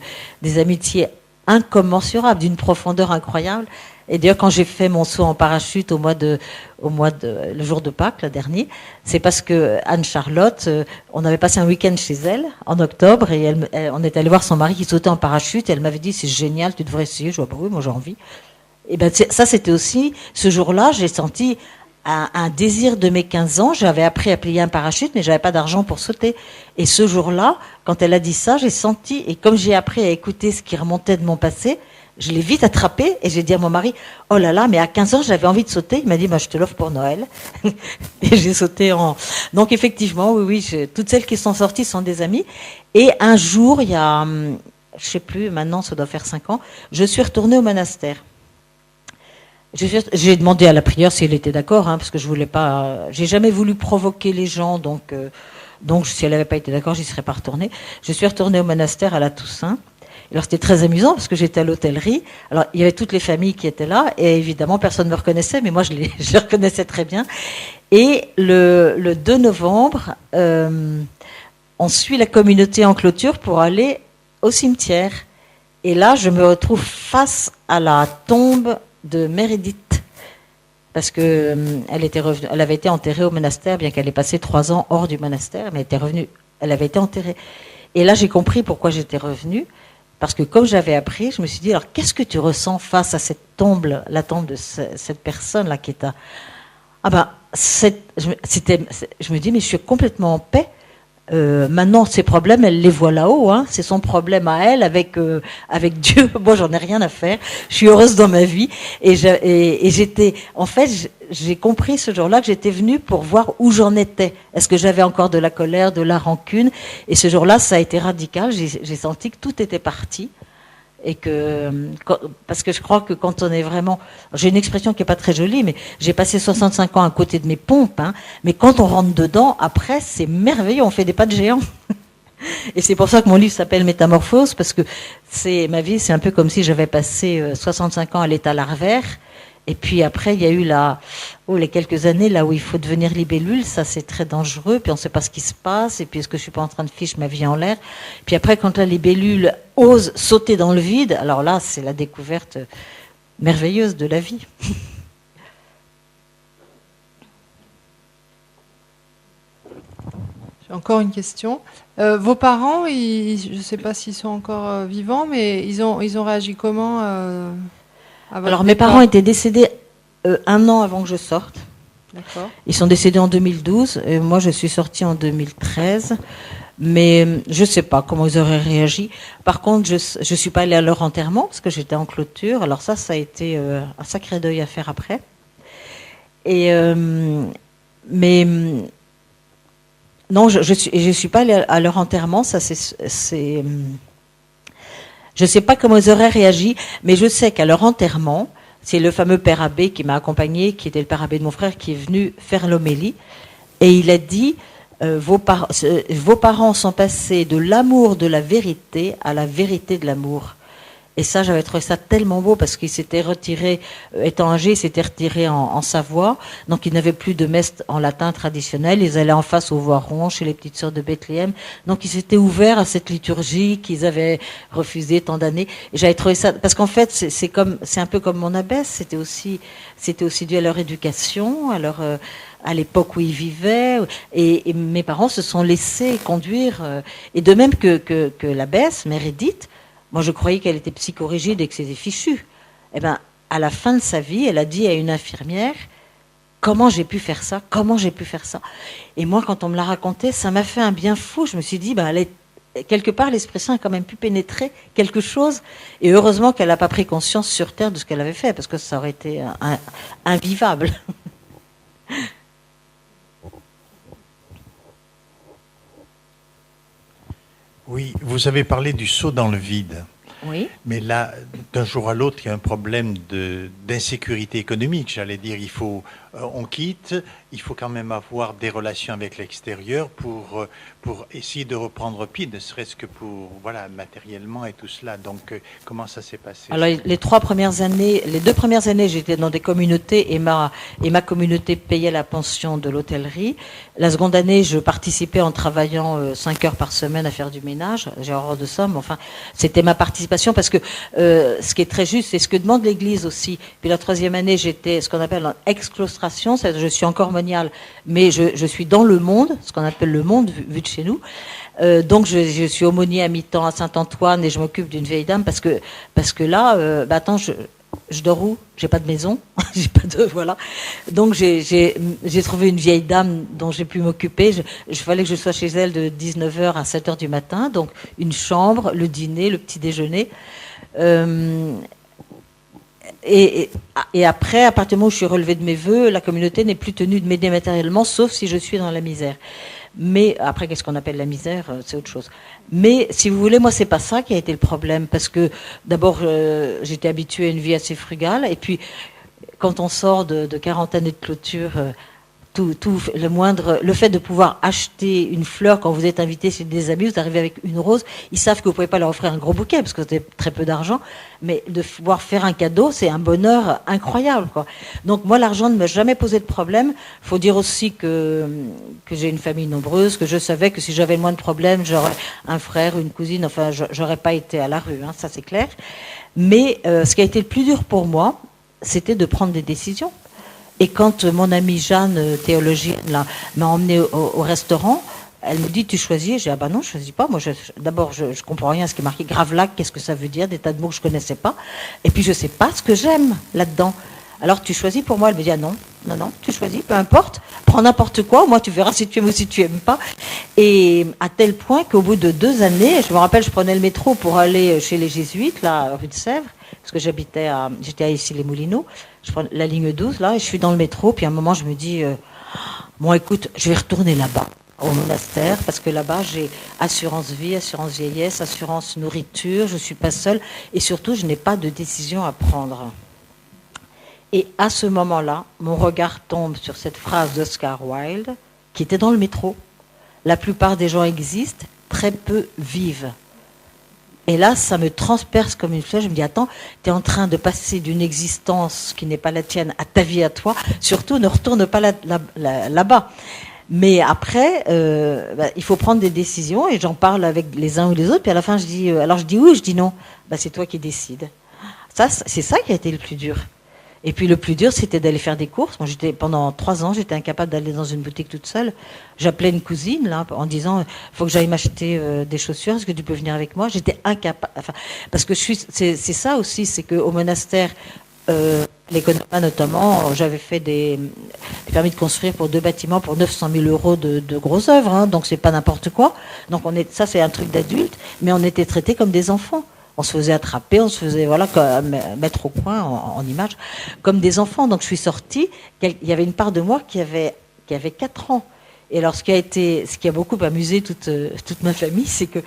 incommensurables, d'une profondeur incroyable. Et d'ailleurs, quand j'ai fait mon saut en parachute le jour de Pâques, le dernier, c'est parce que Anne-Charlotte, on avait passé un week-end chez elle, en octobre, et on est allé voir son mari qui sautait en parachute, et elle m'avait dit, c'est génial, tu devrais essayer. Je vois, oui, moi j'ai envie. Et ben ça, c'était aussi, ce jour-là, j'ai senti un désir de mes 15 ans. J'avais appris à plier un parachute, mais j'avais pas d'argent pour sauter. Et ce jour-là, quand elle a dit ça, j'ai senti, et comme j'ai appris à écouter ce qui remontait de mon passé, je l'ai vite attrapé, et j'ai dit à mon mari, oh là là, mais à 15 ans, j'avais envie de sauter. Il m'a dit, je te l'offre pour Noël. Et j'ai sauté Donc effectivement, oui, toutes celles qui sont sorties sont des amies. Et un jour, il y a, je sais plus, maintenant, ça doit faire 5 ans, je suis retournée au monastère. J'ai demandé à la prieure si elle était d'accord, parce que je voulais pas. J'ai jamais voulu provoquer les gens, donc si elle n'avait pas été d'accord, j'y serais pas retournée. Je suis retournée au monastère à la Toussaint. Alors c'était très amusant parce que j'étais à l'hôtellerie. Alors il y avait toutes les familles qui étaient là et évidemment personne ne me reconnaissait, mais moi je les reconnaissais très bien. Et le 2 novembre, on suit la communauté en clôture pour aller au cimetière. Et là, je me retrouve face à la tombe de Meredith. parce que elle avait été enterrée au monastère, bien qu'elle ait passé 3 ans hors du monastère, mais elle avait été enterrée. Et là, j'ai compris pourquoi j'étais revenue, parce que comme j'avais appris, je me suis dit, alors qu'est-ce que tu ressens face à cette tombe, la tombe de cette personne-là qui est à... Ah ben, je me dis, mais je suis complètement en paix. Maintenant, ses problèmes, elle les voit là-haut. Hein. C'est son problème à elle avec Dieu. Moi, j'en ai rien à faire. Je suis heureuse dans ma vie. Et j'étais, en fait, j'ai compris ce jour-là que j'étais venue pour voir où j'en étais. Est-ce que j'avais encore de la colère, de la rancune? Et ce jour-là, ça a été radical. J'ai senti que tout était parti. Et parce que je crois que quand on est vraiment, j'ai une expression qui est pas très jolie, mais j'ai passé 65 ans à côté de mes pompes, hein, mais quand on rentre dedans, après, c'est merveilleux, on fait des pas de géant. Et c'est pour ça que mon livre s'appelle Métamorphose, parce que ma vie, c'est un peu comme si j'avais passé 65 ans à l'état larvaire, et puis après, il y a eu les quelques années là où il faut devenir libellule, ça c'est très dangereux, puis on ne sait pas ce qui se passe, et puis est-ce que je suis pas en train de fiche ma vie en l'air. Puis après, quand la libellule ose sauter dans le vide, alors là, c'est la découverte merveilleuse de la vie. J'ai encore une question. Vos parents, je ne sais pas s'ils sont encore vivants, mais ils ont réagi comment à votre Alors mes départ? parents étaient décédés 1 an avant que je sorte. D'accord. Ils sont décédés en 2012, et moi je suis sortie en 2013. Mais je ne sais pas comment ils auraient réagi. Par contre, je suis pas allée à leur enterrement parce que j'étais en clôture. Alors ça a été un sacré deuil à faire après. Et mais non, je suis pas allée à leur enterrement. Ça c'est je sais pas comment ils auraient réagi, mais je sais qu'à leur enterrement, c'est le fameux père abbé qui m'a accompagné, qui était le père abbé de mon frère, qui est venu faire l'homélie, et il a dit. Vos parents sont passés de l'amour de la vérité à la vérité de l'amour. Et ça, j'avais trouvé ça tellement beau parce qu'ils s'étaient retirés, étant âgés, ils s'étaient retirés en Savoie. Donc, ils n'avaient plus de messe en latin traditionnel. Ils allaient en face au Voiron, chez les petites sœurs de Bethléem. Donc, ils s'étaient ouverts à cette liturgie qu'ils avaient refusée tant d'années. Et j'avais trouvé ça, parce qu'en fait, c'est un peu comme mon abbesse. C'était aussi dû à leur éducation, à l'époque où ils vivaient, et mes parents se sont laissés conduire, et de même que l'abbesse, Mère Édith, moi je croyais qu'elle était psychorigide et que c'était fichu. Eh ben, à la fin de sa vie, elle a dit à une infirmière, comment j'ai pu faire ça? Comment j'ai pu faire ça? Et moi, quand on me l'a raconté, ça m'a fait un bien fou. Je me suis dit, quelque part, l'Esprit Saint a quand même pu pénétrer quelque chose, et heureusement qu'elle n'a pas pris conscience sur Terre de ce qu'elle avait fait, parce que ça aurait été invivable. Oui, vous avez parlé du saut dans le vide. Oui. Mais là, d'un jour à l'autre, il y a un problème d'insécurité économique. J'allais dire, on quitte, il faut quand même avoir des relations avec l'extérieur pour essayer de reprendre pied, ne serait-ce que pour, matériellement et tout cela. Donc, comment ça s'est passé? Alors, les 2 premières années, j'étais dans des communautés et ma communauté payait la pension de l'hôtellerie. La seconde année, je participais en travaillant 5 heures par semaine à faire du ménage. J'ai horreur de ça, mais enfin, c'était ma participation parce que ce qui est très juste, c'est ce que demande l'Église aussi. Puis la 3e année, j'étais ce qu'on appelle en exclustration, c'est-à-dire je suis encore moniale, mais je suis dans le monde, ce qu'on appelle le monde vu de chez nous. Donc je suis aumônier à mi-temps à Saint-Antoine et je m'occupe d'une vieille dame parce que là, attends, je dors où? J'ai pas de maison, j'ai pas de voilà. Donc j'ai trouvé une vieille dame dont j'ai pu m'occuper. Je fallait que je sois chez elle de 19h à 7h du matin. Donc une chambre, le dîner, le petit déjeuner. Et après, à partir du moment où je suis relevée de mes vœux, la communauté n'est plus tenue de m'aider matériellement, sauf si je suis dans la misère. Mais après, qu'est-ce qu'on appelle la misère? C'est autre chose. Mais si vous voulez, moi, c'est pas ça qui a été le problème, parce que d'abord, j'étais habituée à une vie assez frugale, et puis quand on sort de 40 années de clôture, le fait de pouvoir acheter une fleur quand vous êtes invité chez des amis, vous arrivez avec une rose, ils savent que vous pouvez pas leur offrir un gros bouquet parce que vous avez très peu d'argent, mais de pouvoir faire un cadeau, c'est un bonheur incroyable, quoi. Donc moi, l'argent ne m'a jamais posé de problème. Faut dire aussi que j'ai une famille nombreuse, que je savais que si j'avais le moins de problèmes, j'aurais un frère, une cousine, enfin, j'aurais pas été à la rue, hein, ça c'est clair. Mais ce qui a été le plus dur pour moi, c'était de prendre des décisions. Et quand mon amie Jeanne, théologienne, là, m'a emmenée au restaurant, elle me dit, tu choisis? J'ai dit, ah bah non, je choisis pas. Moi, d'abord, je comprends rien à ce qui est marqué Gravelac, qu'est-ce que ça veut dire, des tas de mots que je connaissais pas. Et puis, je sais pas ce que j'aime là-dedans. Alors, tu choisis pour moi? Elle me dit, ah non, tu choisis, peu importe, prends n'importe quoi, moi, tu verras si tu aimes ou si tu aimes pas. Et à tel point qu'au bout de 2 années, je me rappelle, je prenais le métro pour aller chez les Jésuites, là, rue de Sèvres, parce que j'étais à Issy-les-Moulineaux. Je prends la ligne 12, là, et je suis dans le métro, puis à un moment, je me dis, bon, écoute, je vais retourner là-bas, au monastère, parce que là-bas, j'ai assurance vie, assurance vieillesse, assurance nourriture, je suis pas seule, et surtout, je n'ai pas de décision à prendre. Et à ce moment-là, mon regard tombe sur cette phrase d'Oscar Wilde, qui était dans le métro. La plupart des gens existent, très peu vivent. Et là, ça me transperce comme une flèche. Je me dis, attends, tu es en train de passer d'une existence qui n'est pas la tienne à ta vie à toi. Surtout, ne retourne pas là-bas. Mais après, il faut prendre des décisions, et j'en parle avec les uns ou les autres. Puis à la fin, je dis, alors je dis oui, je dis non. C'est toi qui décides. Ça, c'est ça qui a été le plus dur. Et puis le plus dur, c'était d'aller faire des courses. Moi, pendant 3 ans, j'étais incapable d'aller dans une boutique toute seule. J'appelais une cousine là, en disant, faut que j'aille m'acheter des chaussures. Est-ce que tu peux venir avec moi? J'étais incapable. Enfin, parce que c'est ça aussi, c'est qu'au monastère, les Connemara notamment, j'avais fait des permis de construire pour 2 bâtiments pour 900 000 euros de grosses œuvres. Hein, donc c'est pas n'importe quoi. Donc ça, c'est un truc d'adulte, mais on était traités comme des enfants. On se faisait attraper, on se faisait mettre au coin en image, comme des enfants. Donc je suis sortie, il y avait une part de moi qui avait 4 ans. Et alors ce qui a beaucoup amusé toute ma famille, c'est que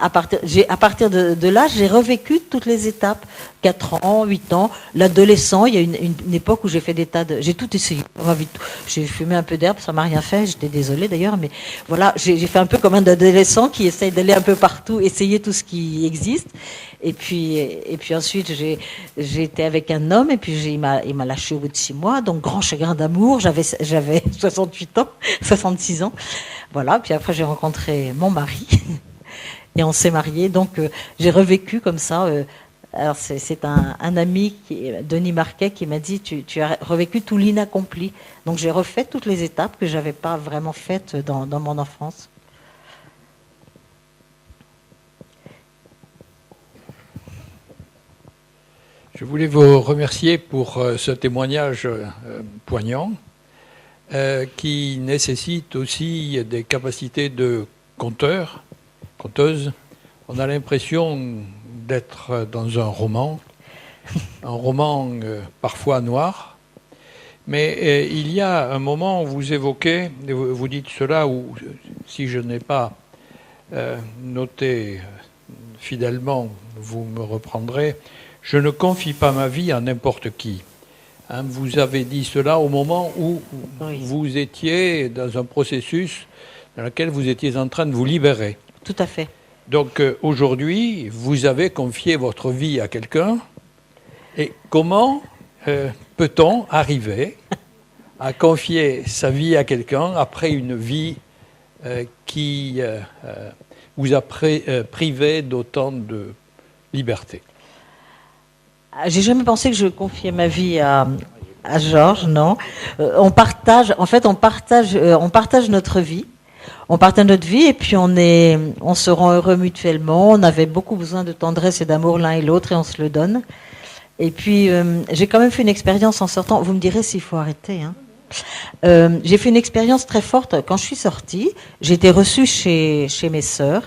à partir de là, j'ai revécu toutes les étapes. 4 ans, 8 ans, l'adolescent, il y a une époque où j'ai fait j'ai tout essayé. J'ai fumé un peu d'herbe, ça m'a rien fait, j'étais désolée d'ailleurs, mais voilà, j'ai fait un peu comme un adolescent qui essaye d'aller un peu partout, essayer tout ce qui existe. Et puis ensuite, j'ai été avec un homme, et puis il m'a lâché au bout de 6 mois, donc grand chagrin d'amour, j'avais 68 ans, 66 ans. Voilà, puis après j'ai rencontré mon mari. Et on s'est mariés, donc j'ai revécu comme ça. Alors c'est un ami, Denis Marquet, qui m'a dit tu as revécu tout l'inaccompli. Donc j'ai refait toutes les étapes que j'avais pas vraiment faites dans mon enfance. Je voulais vous remercier pour ce témoignage poignant qui nécessite aussi des capacités de conteuse. On a l'impression d'être dans un roman parfois noir, mais il y a un moment où vous évoquez, vous dites cela, où si je n'ai pas noté fidèlement, vous me reprendrez, je ne confie pas ma vie à n'importe qui. Hein, vous avez dit cela au moment où vous étiez dans un processus dans lequel vous étiez en train de vous libérer. Tout à fait. Donc aujourd'hui, vous avez confié votre vie à quelqu'un. Et comment peut-on arriver à confier sa vie à quelqu'un après une vie qui vous a privé d'autant de liberté? J'ai jamais pensé que je confiais ma vie à Georges, non. On partage notre vie. On partage notre vie, et puis on se rend heureux mutuellement. On avait beaucoup besoin de tendresse et d'amour l'un et l'autre, et on se le donne. Et puis j'ai quand même fait une expérience en sortant. Vous me direz s'il faut arrêter. Hein. J'ai fait une expérience très forte quand je suis sortie. J'ai été reçue chez mes sœurs.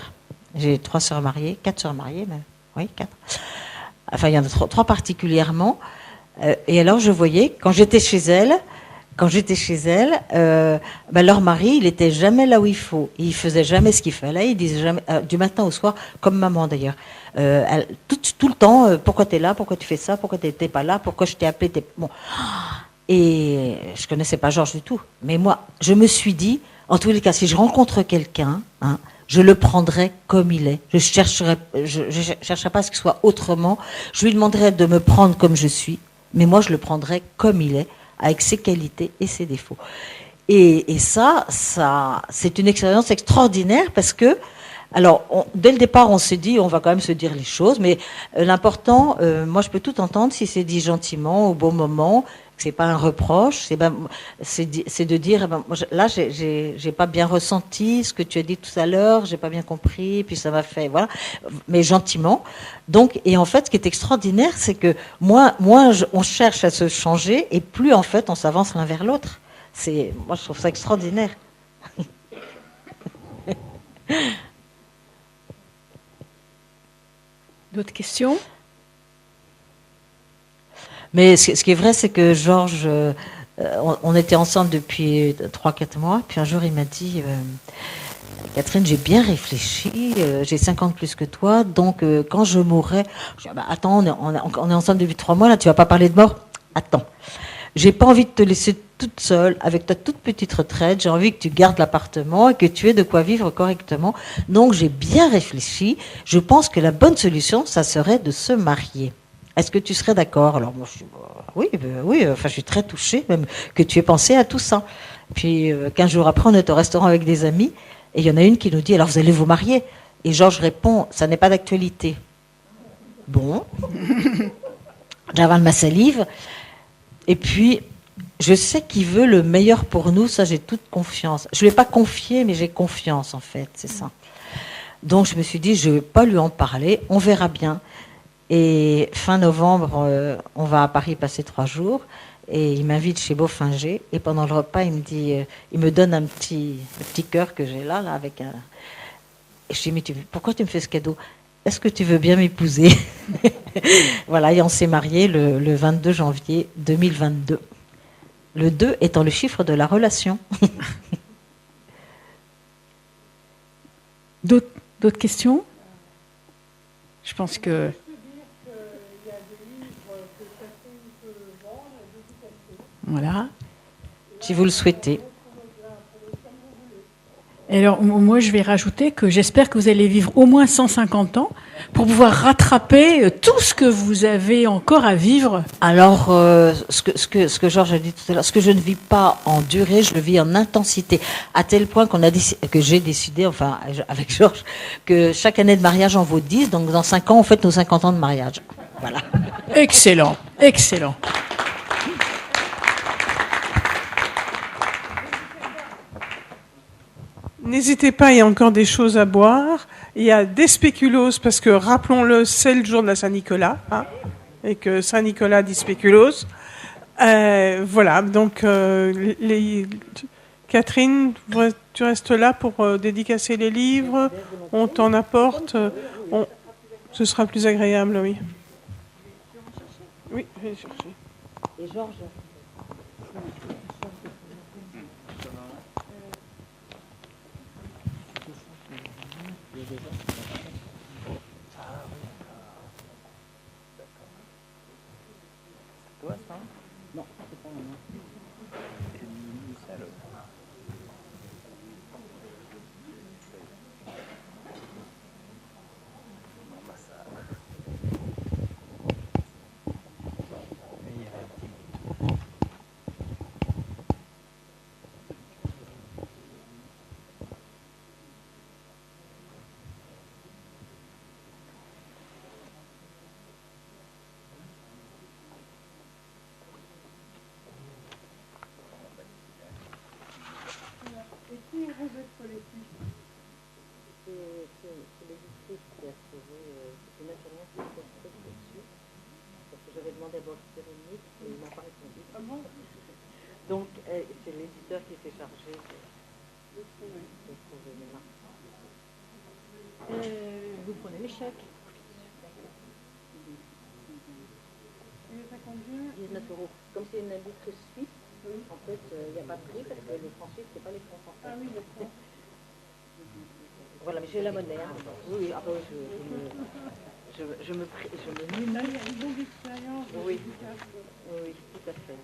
J'ai 4 sœurs mariées même. Oui, 4. Enfin, il y en a 3 particulièrement. Et alors, je voyais, quand j'étais chez elles, leur mari, il était jamais là où il faut. Il faisait jamais ce qu'il fallait. Il disait jamais, du matin au soir, comme maman d'ailleurs. Tout le temps, pourquoi tu es là, pourquoi tu fais ça, pourquoi tu n'étais pas là, pourquoi je t'ai appelé. Bon. Et je connaissais pas Georges du tout. Mais moi, je me suis dit, en tous les cas, si je rencontre quelqu'un, hein, je le prendrai comme il est. Je chercherai pas à ce qu'il soit autrement. Je lui demanderai de me prendre comme je suis, mais moi je le prendrai comme il est, avec ses qualités et ses défauts. Et ça, c'est une expérience extraordinaire parce que Alors, dès le départ, on s'est dit, on va quand même se dire les choses, mais l'important, moi, je peux tout entendre si c'est dit gentiment, au bon moment, que c'est pas un reproche, c'est de dire, eh ben, moi, là, j'ai pas bien ressenti ce que tu as dit tout à l'heure, j'ai pas bien compris, puis ça m'a fait, voilà, mais gentiment. Donc, et en fait, ce qui est extraordinaire, c'est que moins on cherche à se changer, et plus en fait, on s'avance l'un vers l'autre. Moi, je trouve ça extraordinaire. D'autres questions? Mais ce qui est vrai, c'est que Georges, on était ensemble depuis 3-4 mois, puis un jour il m'a dit, Catherine, j'ai bien réfléchi, j'ai 50 ans plus que toi, donc quand je mourrai, je dis, ah bah, attends, on est ensemble depuis 3 mois, là tu vas pas parler de mort? Attends, j'ai pas envie de te laisser toute seule avec ta toute petite retraite, j'ai envie que tu gardes l'appartement et que tu aies de quoi vivre correctement, donc j'ai bien réfléchi, je pense que la bonne solution, ça serait de se marier. Est-ce que tu serais d'accord? Alors moi, je dis, oui, enfin, je suis très touchée même que tu aies pensé à tout ça. Puis 15 jours après, on est au restaurant avec des amis et il y en a une qui nous dit, alors vous allez vous marier? Et Georges répond, ça n'est pas d'actualité. Bon, j'avale ma salive et puis je sais qu'il veut le meilleur pour nous, ça j'ai toute confiance. Je ne lui ai pas confié, mais j'ai confiance en fait, c'est ça. Donc je me suis dit, je ne vais pas lui en parler, on verra bien. Et fin novembre, on va à Paris passer 3 jours et il m'invite chez Beaufinger et pendant le repas, il me dit, il me donne un petit cœur que j'ai là avec un. Et je dis, mais pourquoi tu me fais ce cadeau? Est-ce que tu veux bien m'épouser? Voilà, et on s'est mariés le 22 janvier 2022. Le 2 étant le chiffre de la relation. D'autres questions? Je pense que... Voilà. Si vous le souhaitez. Et alors, moi, je vais rajouter que j'espère que vous allez vivre au moins 150 ans pour pouvoir rattraper tout ce que vous avez encore à vivre. Alors, ce que Georges a dit tout à l'heure, ce que je ne vis pas en durée, je le vis en intensité, à tel point que j'ai décidé, enfin, avec Georges, que chaque année de mariage en vaut 10, donc dans 5 ans, on fête nos 50 ans de mariage. Voilà. Excellent, excellent. N'hésitez pas, il y a encore des choses à boire. Il y a des spéculoos, parce que, rappelons-le, c'est le jour de la Saint-Nicolas, hein, et que Saint-Nicolas dit spéculoos. Voilà, donc, Catherine, tu restes là pour dédicacer les livres, on t'en apporte, ce sera plus agréable, oui. Oui, je vais chercher. Et Georges Non, c'est pas moi. C'est l'éditrice qui a trouvé, c'est une infirmière qui a fait dessus, parce que j'avais demandé à Véronique, mais il m'a pas répondu. Donc, c'est l'éditeur qui s'est chargé de trouver les marques. Vous prenez les chèques. 19 €. Comme c'est une éditrice suisse, en fait, il n'y a pas de prix parce que les francs suisses, ce n'est pas les francs français. Ah oui, d'accord. Voilà, mais j'ai la monnaie. Hein. Oui, ah, je me mue. Il y a une bonne expérience. Oui, oui, tout à fait.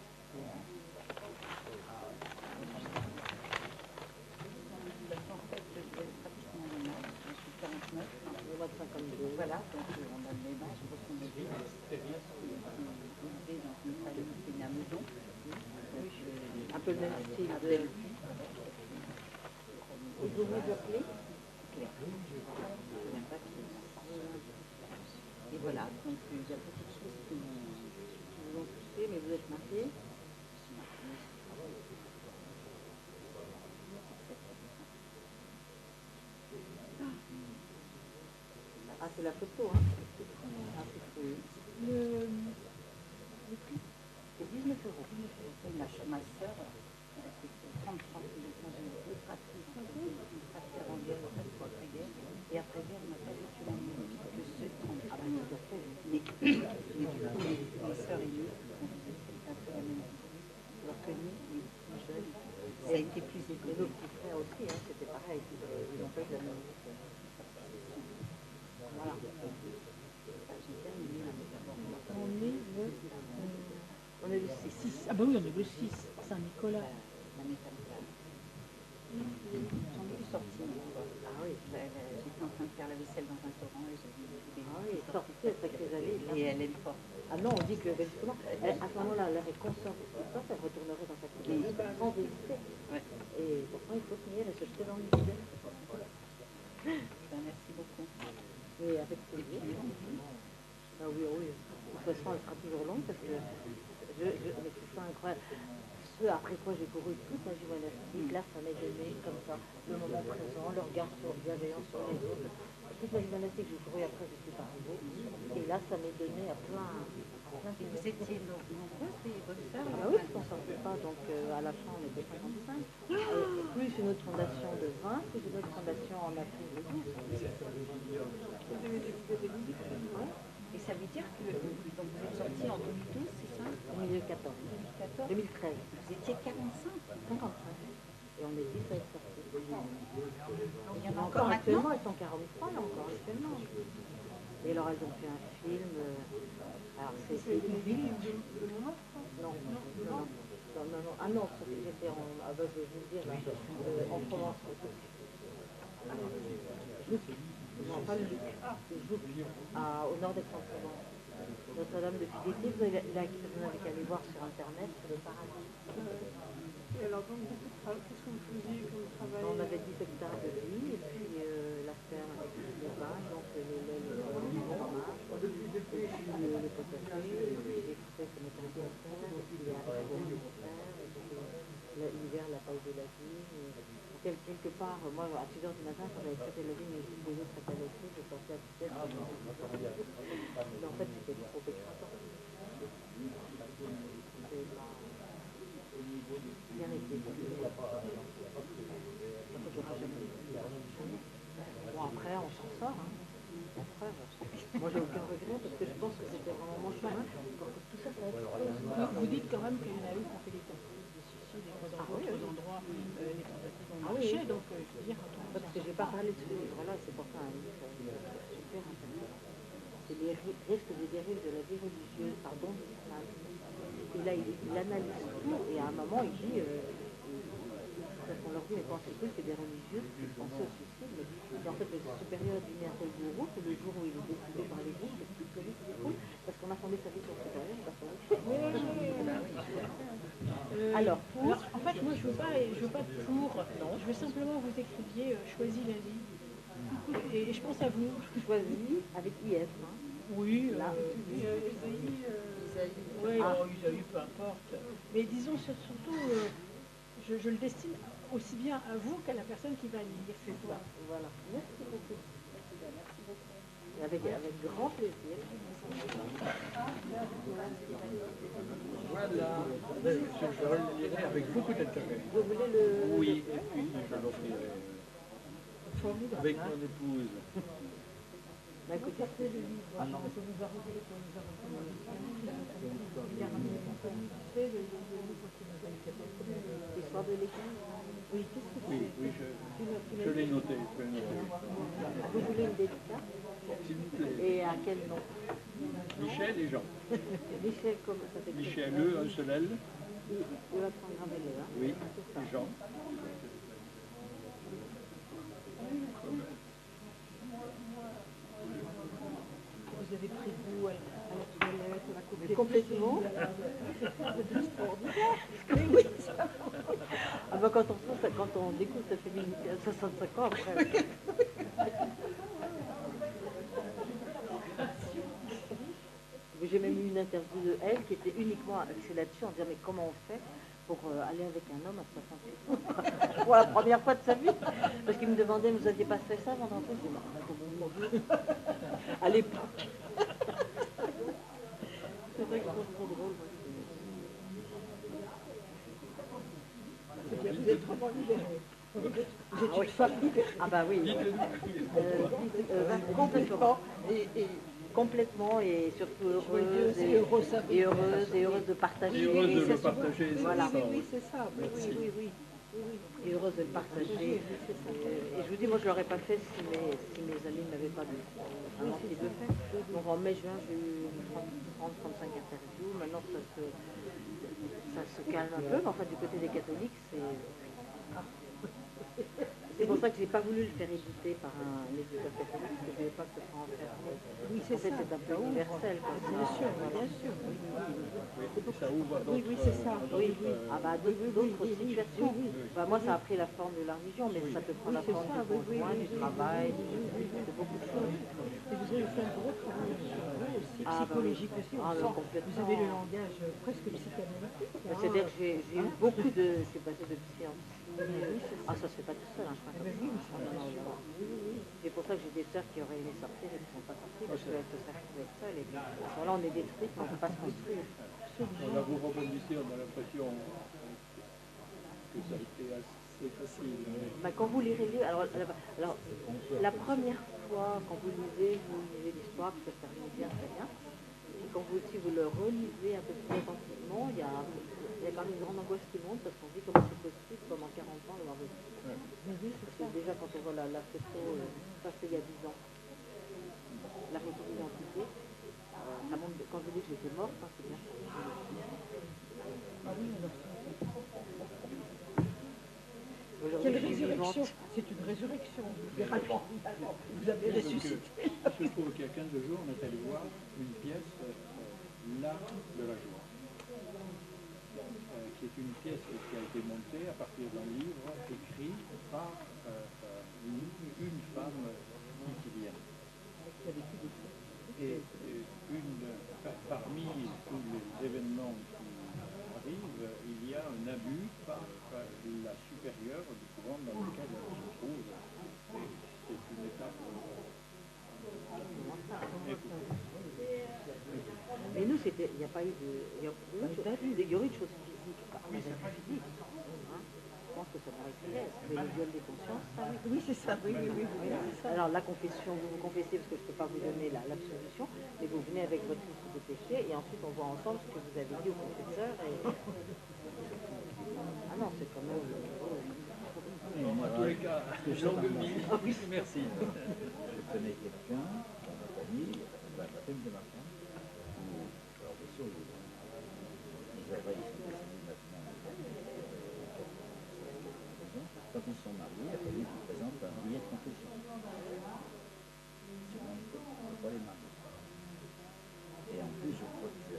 Voilà, donc on a le même âge, je pense qu'on est dans une famille qui est à maison. Un peu le même style de... Et vous vous appelez? Et voilà, donc il y a beaucoup de choses qui vous ont touché, mais vous êtes mariés. Ah, c'est la photo, hein. Ah, c'est cool. Le prix, c'est 19 euros. Ma soeur, c'était 33 kilos quand j'ai été avant-guerre, après-guerre. Et après-guerre, on m'a pas fait la même que ce 30. Ah, ben, tout à fait. Mais mes soeurs aînées, c'était un peu la même chose. Alors que nous, les plus jeunes, ça a été plus élevé. Nos petits frères aussi, hein, c'était pareil. Ils n'ont pas eu la même chose. Voilà. J'ai terminé la métamorphose. On est le 6. Ah bah oui, on est le 6, Saint-Nicolas. La métamorphose. J'en ai vu sortir une fois. Ah oui, j'étais en train de faire la vaisselle dans un restaurant et j'ai vu des... Ah oui, sortir, c'est que j'allais. Et elle aime fort. Ah non, on dit que justement, à ce moment-là, elle aurait conscience de tout ça, elle retournerait dans sa cuisine sans hésiter. Ouais. Et pourtant, il faut tenir et se jeter dans le vide. Merci beaucoup. Et avec plaisir. Ah oui, oui. De toute façon, elle sera toujours longue parce que mais c'est ça incroyable. Ce après quoi j'ai couru toute ma gymnastique, là ça m'est donné comme ça, le moment présent, le regard bienveillant sur les autres. Toute ma gymnastique, j'ai couru après, je suis pas arrivée. Et là ça m'est donné à plein. Et vous étiez nombreuses, votre sœur? Ah oui, on s'en fait pas, donc à la fin on était 55. Plus une autre fondation de 20, plus une autre fondation en Afrique de 12. Et ça veut dire que donc vous êtes sortis en 2012, c'est ça? 2014. 2013. Vous étiez 45? 55. Et on est 10 à être sortis. Il y en a encore actuellement, elles sont 43 là encore actuellement. Et alors elles ont fait un film. Alors c'est une ville. Non. Ah non, j'étais en. Ah bah, je vais vous dire, en Provence. Non, pas le Luc, c'est Jouc, au nord d'Aix-en-Provence. Notre-Dame de Fidélité, vous n'avez qu'à aller voir sur Internet, c'est le paradis. Et alors, donc, qu'est-ce que vous faisiez comme travail? On avait 10 hectares de vie, et puis la ferme avec les vaches, donc le fromage, et puis le potager, les fruits comme étant alimentaire, et puis l'hiver, la paille de la vigne. Quelque part, moi, à 6 h du matin, quand j'avais traité la vigne et que les autres traitaient le fruit, je pensais à tout ça. Mais en fait, c'était trop écrasant. Bien été. Bon, après, on s'en sort. Hein. Après, moi, j'ai aucun regret parce que je pense que c'était vraiment mon chemin. Tout ça, ça va être... Vous dites quand même qu'il y en a eu qui ont fait des tentatives de suicide et dans d'autres endroits, les tentatives ont marché. Donc, je veux dire, parce que j'ai pas parlé de ce livre-là, c'est pour ça un livre super intéressant. C'est les risques et dérives de la vie religieuse, pardon, de l'islam. Et là, il analyse tout, et à un moment, il dit, parce qu'on leur dit, mais pensez plus que des religieuses qui pensaient au suicide, mais en fait, le supérieur d'une gourou, c'est le jour où il est décidé par les groupes, c'est tout celui qui découle, parce qu'on a fondé sa vie sur le supérieur, parce qu'on alors, en fait, moi, je veux pas pour, je veux simplement que vous écriviez choisis la vie. Et je pense à vous. Choisis avec IF. Hein. Oui, là. Oui, Isaïe, peu importe. Mais disons surtout, je le destine aussi bien à vous qu'à la personne qui va lire. C'est toi. Voilà. Merci beaucoup. Merci beaucoup. Avec grand plaisir. Voilà. Je le lirai avec beaucoup d'intérêt. Vous voulez le... Oui, et puis je l'offrirai. Avec mon épouse. Bah écoutez, c'est le livre. Ah non. L'histoire de l'église. Oui, qu'est-ce que c'est? Oui, je l'ai noté. Vous voulez une dédicace? S'il vous plaît. Et à quel nom? Michel et Jean. Michel, comme ça s'écrit? Michel, un seul L. Il va prendre un vélo, hein? Oui, Jean. Vous avez pris goût à la toilette, à la coupe. Complètement. C'est extraordinaire. Oui. Ah bah quand on découvre sa féminité à 65 ans après. interview de elle qui était uniquement axée là-dessus, en disant mais comment on fait pour aller avec un homme à 68 ans pour la première fois de sa vie. Parce qu'il me demandait, vous n'aviez pas fait ça avant d'entrer? Je dis, non, mon Dieu, à l'époque. C'est vrai que je trouve trop drôle. Vous êtes vraiment libérée. Vous êtes une femme libérée. Ah bah oui. Complètement. Complètement et surtout heureuse et heureuse de partager. Et heureuse de le partager, voilà. oui, c'est ça. Oui. Et heureuse de le partager. Et je vous dis, moi je ne l'aurais pas fait si mes amis ne m'avaient pas vraiment dit de le faire. Donc en mai-juin, j'ai eu 30-35 interviews. Maintenant ça se calme un peu, mais enfin du côté des catholiques, c'est pour ça que je n'ai pas voulu le faire éditer par un éditeur catholique, parce que je ne voulais pas que ce soit enfermé. Oui, c'est ça. C'est un peu universel. Bien sûr. Ça ouvre à Oui, c'est ça. Oui. Ah bah d'autres situations. Bah, moi, ça a pris la forme de la religion, mais ça peut prendre la forme du conjoint, du travail, de beaucoup de choses. Et vous avez fait un gros travail sur vous aussi, psychologique aussi. Vous avez le langage presque psychanalytique. C'est-à-dire que j'ai eu beaucoup de... Je suis passée de psy en psy. Ah, ça se fait pas tout seul, hein, je crois. C'est pour ça que j'ai des sœurs qui auraient aimé sortir et qui ne sont pas sorties, parce qu'elles se retrouvaient seules. Et à ce moment-là, on est détruites, mais on ne peut pas se construire. Là, vous rebondissez, on a l'impression que ça a été assez facile. Bah, quand vous lirez le livre, alors, la première fois, quand vous lisez l'histoire, parce que ça termine bien, très bien. Et quand si vous le relisez un peu plus attentivement, il y a quand même une grande angoisse qui monte parce qu'on se dit comment c'est possible pendant 40 ans d'avoir vécu. Déjà quand on voit la photo, ça c'est il y a 10 ans, la photo d'identité, ça montre, quand je dis que j'étais morte, c'est bien ça. Quelle résurrection? C'est une résurrection, littéralement. Vous avez ressuscité. Je trouve qu'il y a 15 jours, on est allé voir une pièce, L'art de la joie, qui est une pièce qui a été montée à partir d'un livre écrit par une femme italienne. Et parmi tous les événements qui arrivent, il y a un abus par la supérieure du couvent dans lequel elle se trouve. Et c'est une étape. Mais nous, il n'y a pas eu de... Il y aurait eu de choses physiques. On avait pas physique. Je pense que ça m'aurait fait. Mais le viol des consciences, ça, oui. Oui, c'est ça. Oui. Alors, la confession, vous vous confessez parce que je ne peux pas vous donner l'absolution, mais vous venez avec votre liste de péchés et ensuite on voit ensemble ce que vous avez dit au confesseur. Ah non, c'est quand même... En tous les cas, longue vie. Merci. Je connais quelqu'un dans ma famille, la femme de ma femme, alors bien sûr, ils sont décédés maintenant. Quand ils sont mariés, il a fallu qu'ils présentent un billet de confession. Sinon, on ne peut pas les marier. Et en plus, je crois que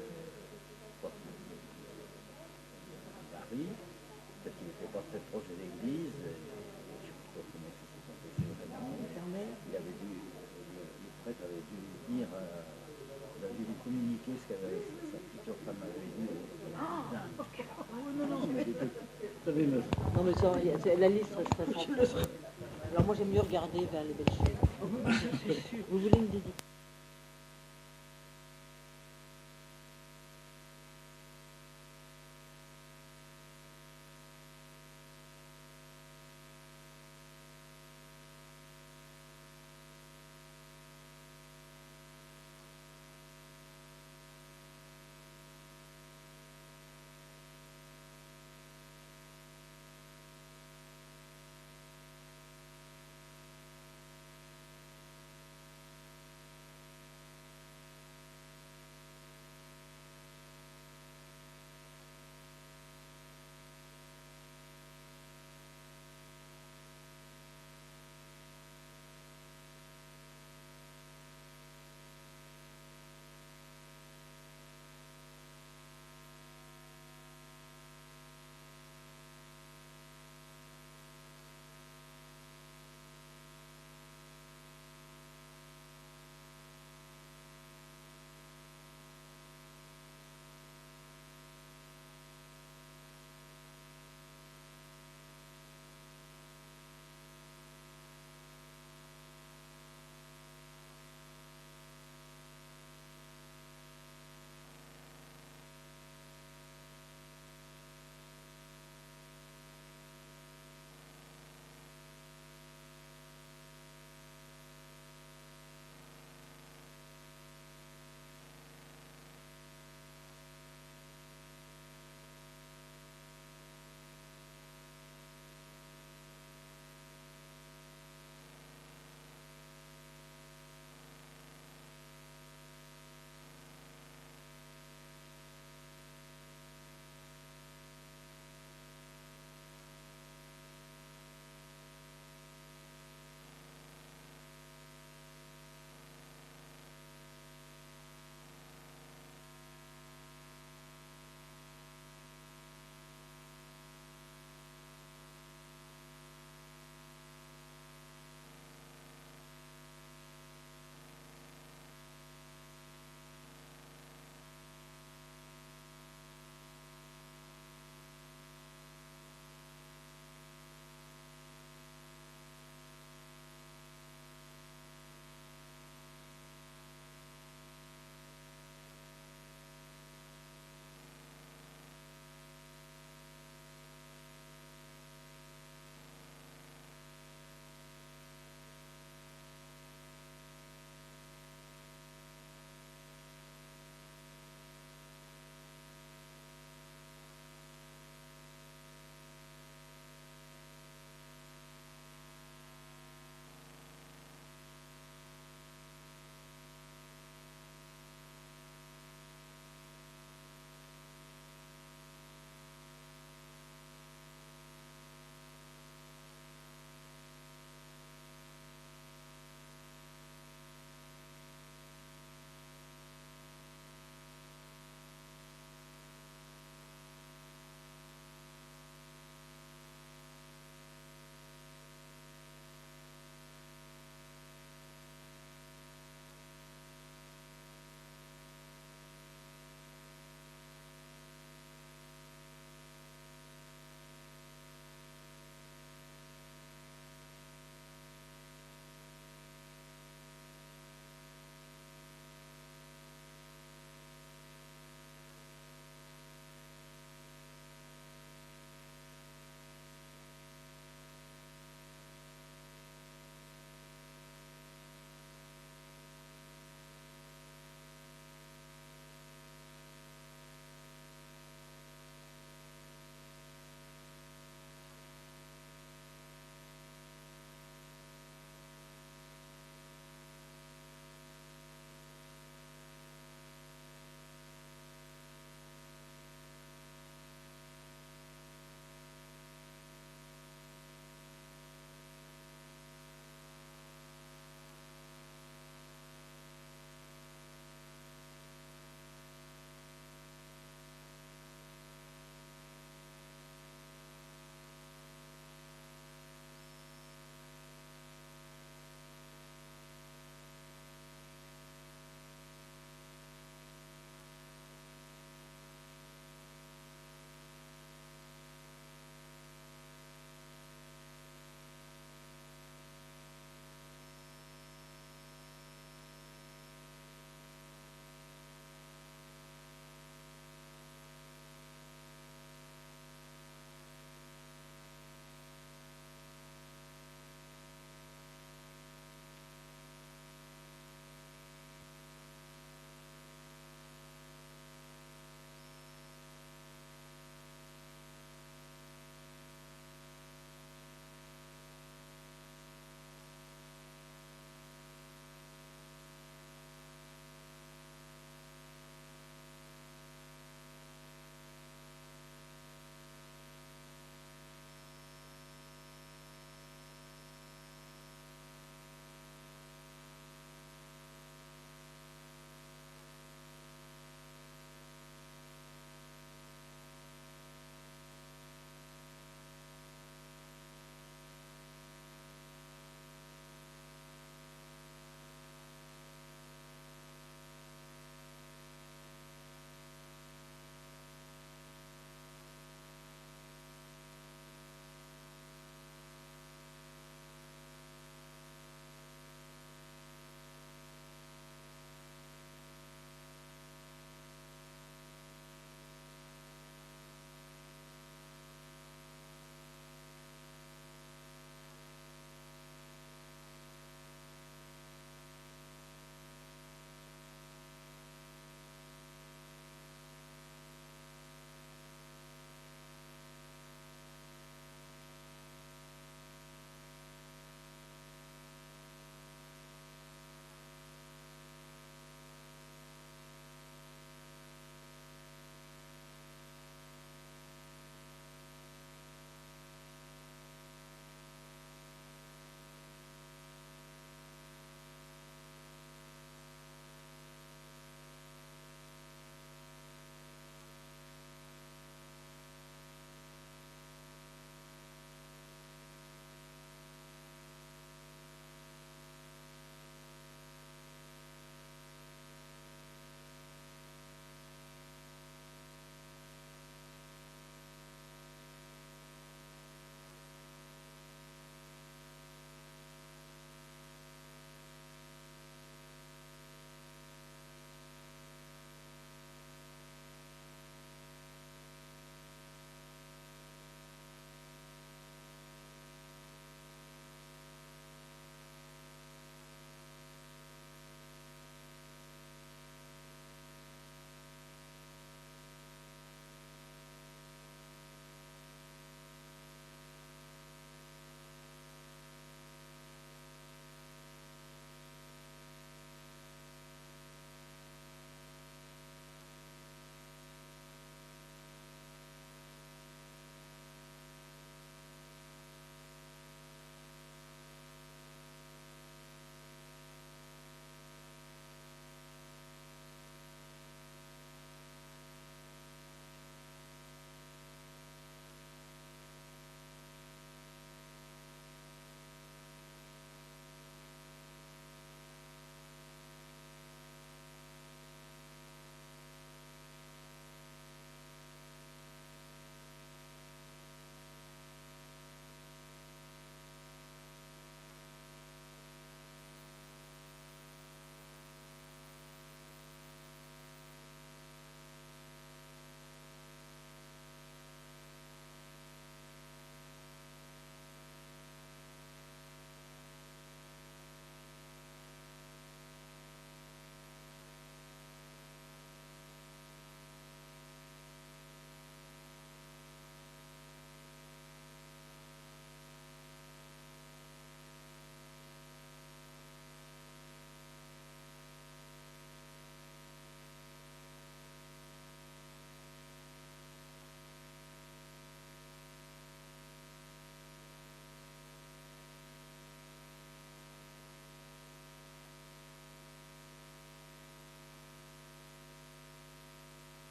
Paris, peut-être qu'il n'était pas très proche de l'église, je ne sais pas comment ça s'est confessé vraiment. Il avait dû, le prêtre avait dû lui dire, il avait dû lui communiquer ce qu'avait sa future femme avait dit. Non mais ça, la liste reste très simple. Alors moi j'aime mieux regarder vers les belles choses. Vous voulez une dédicace?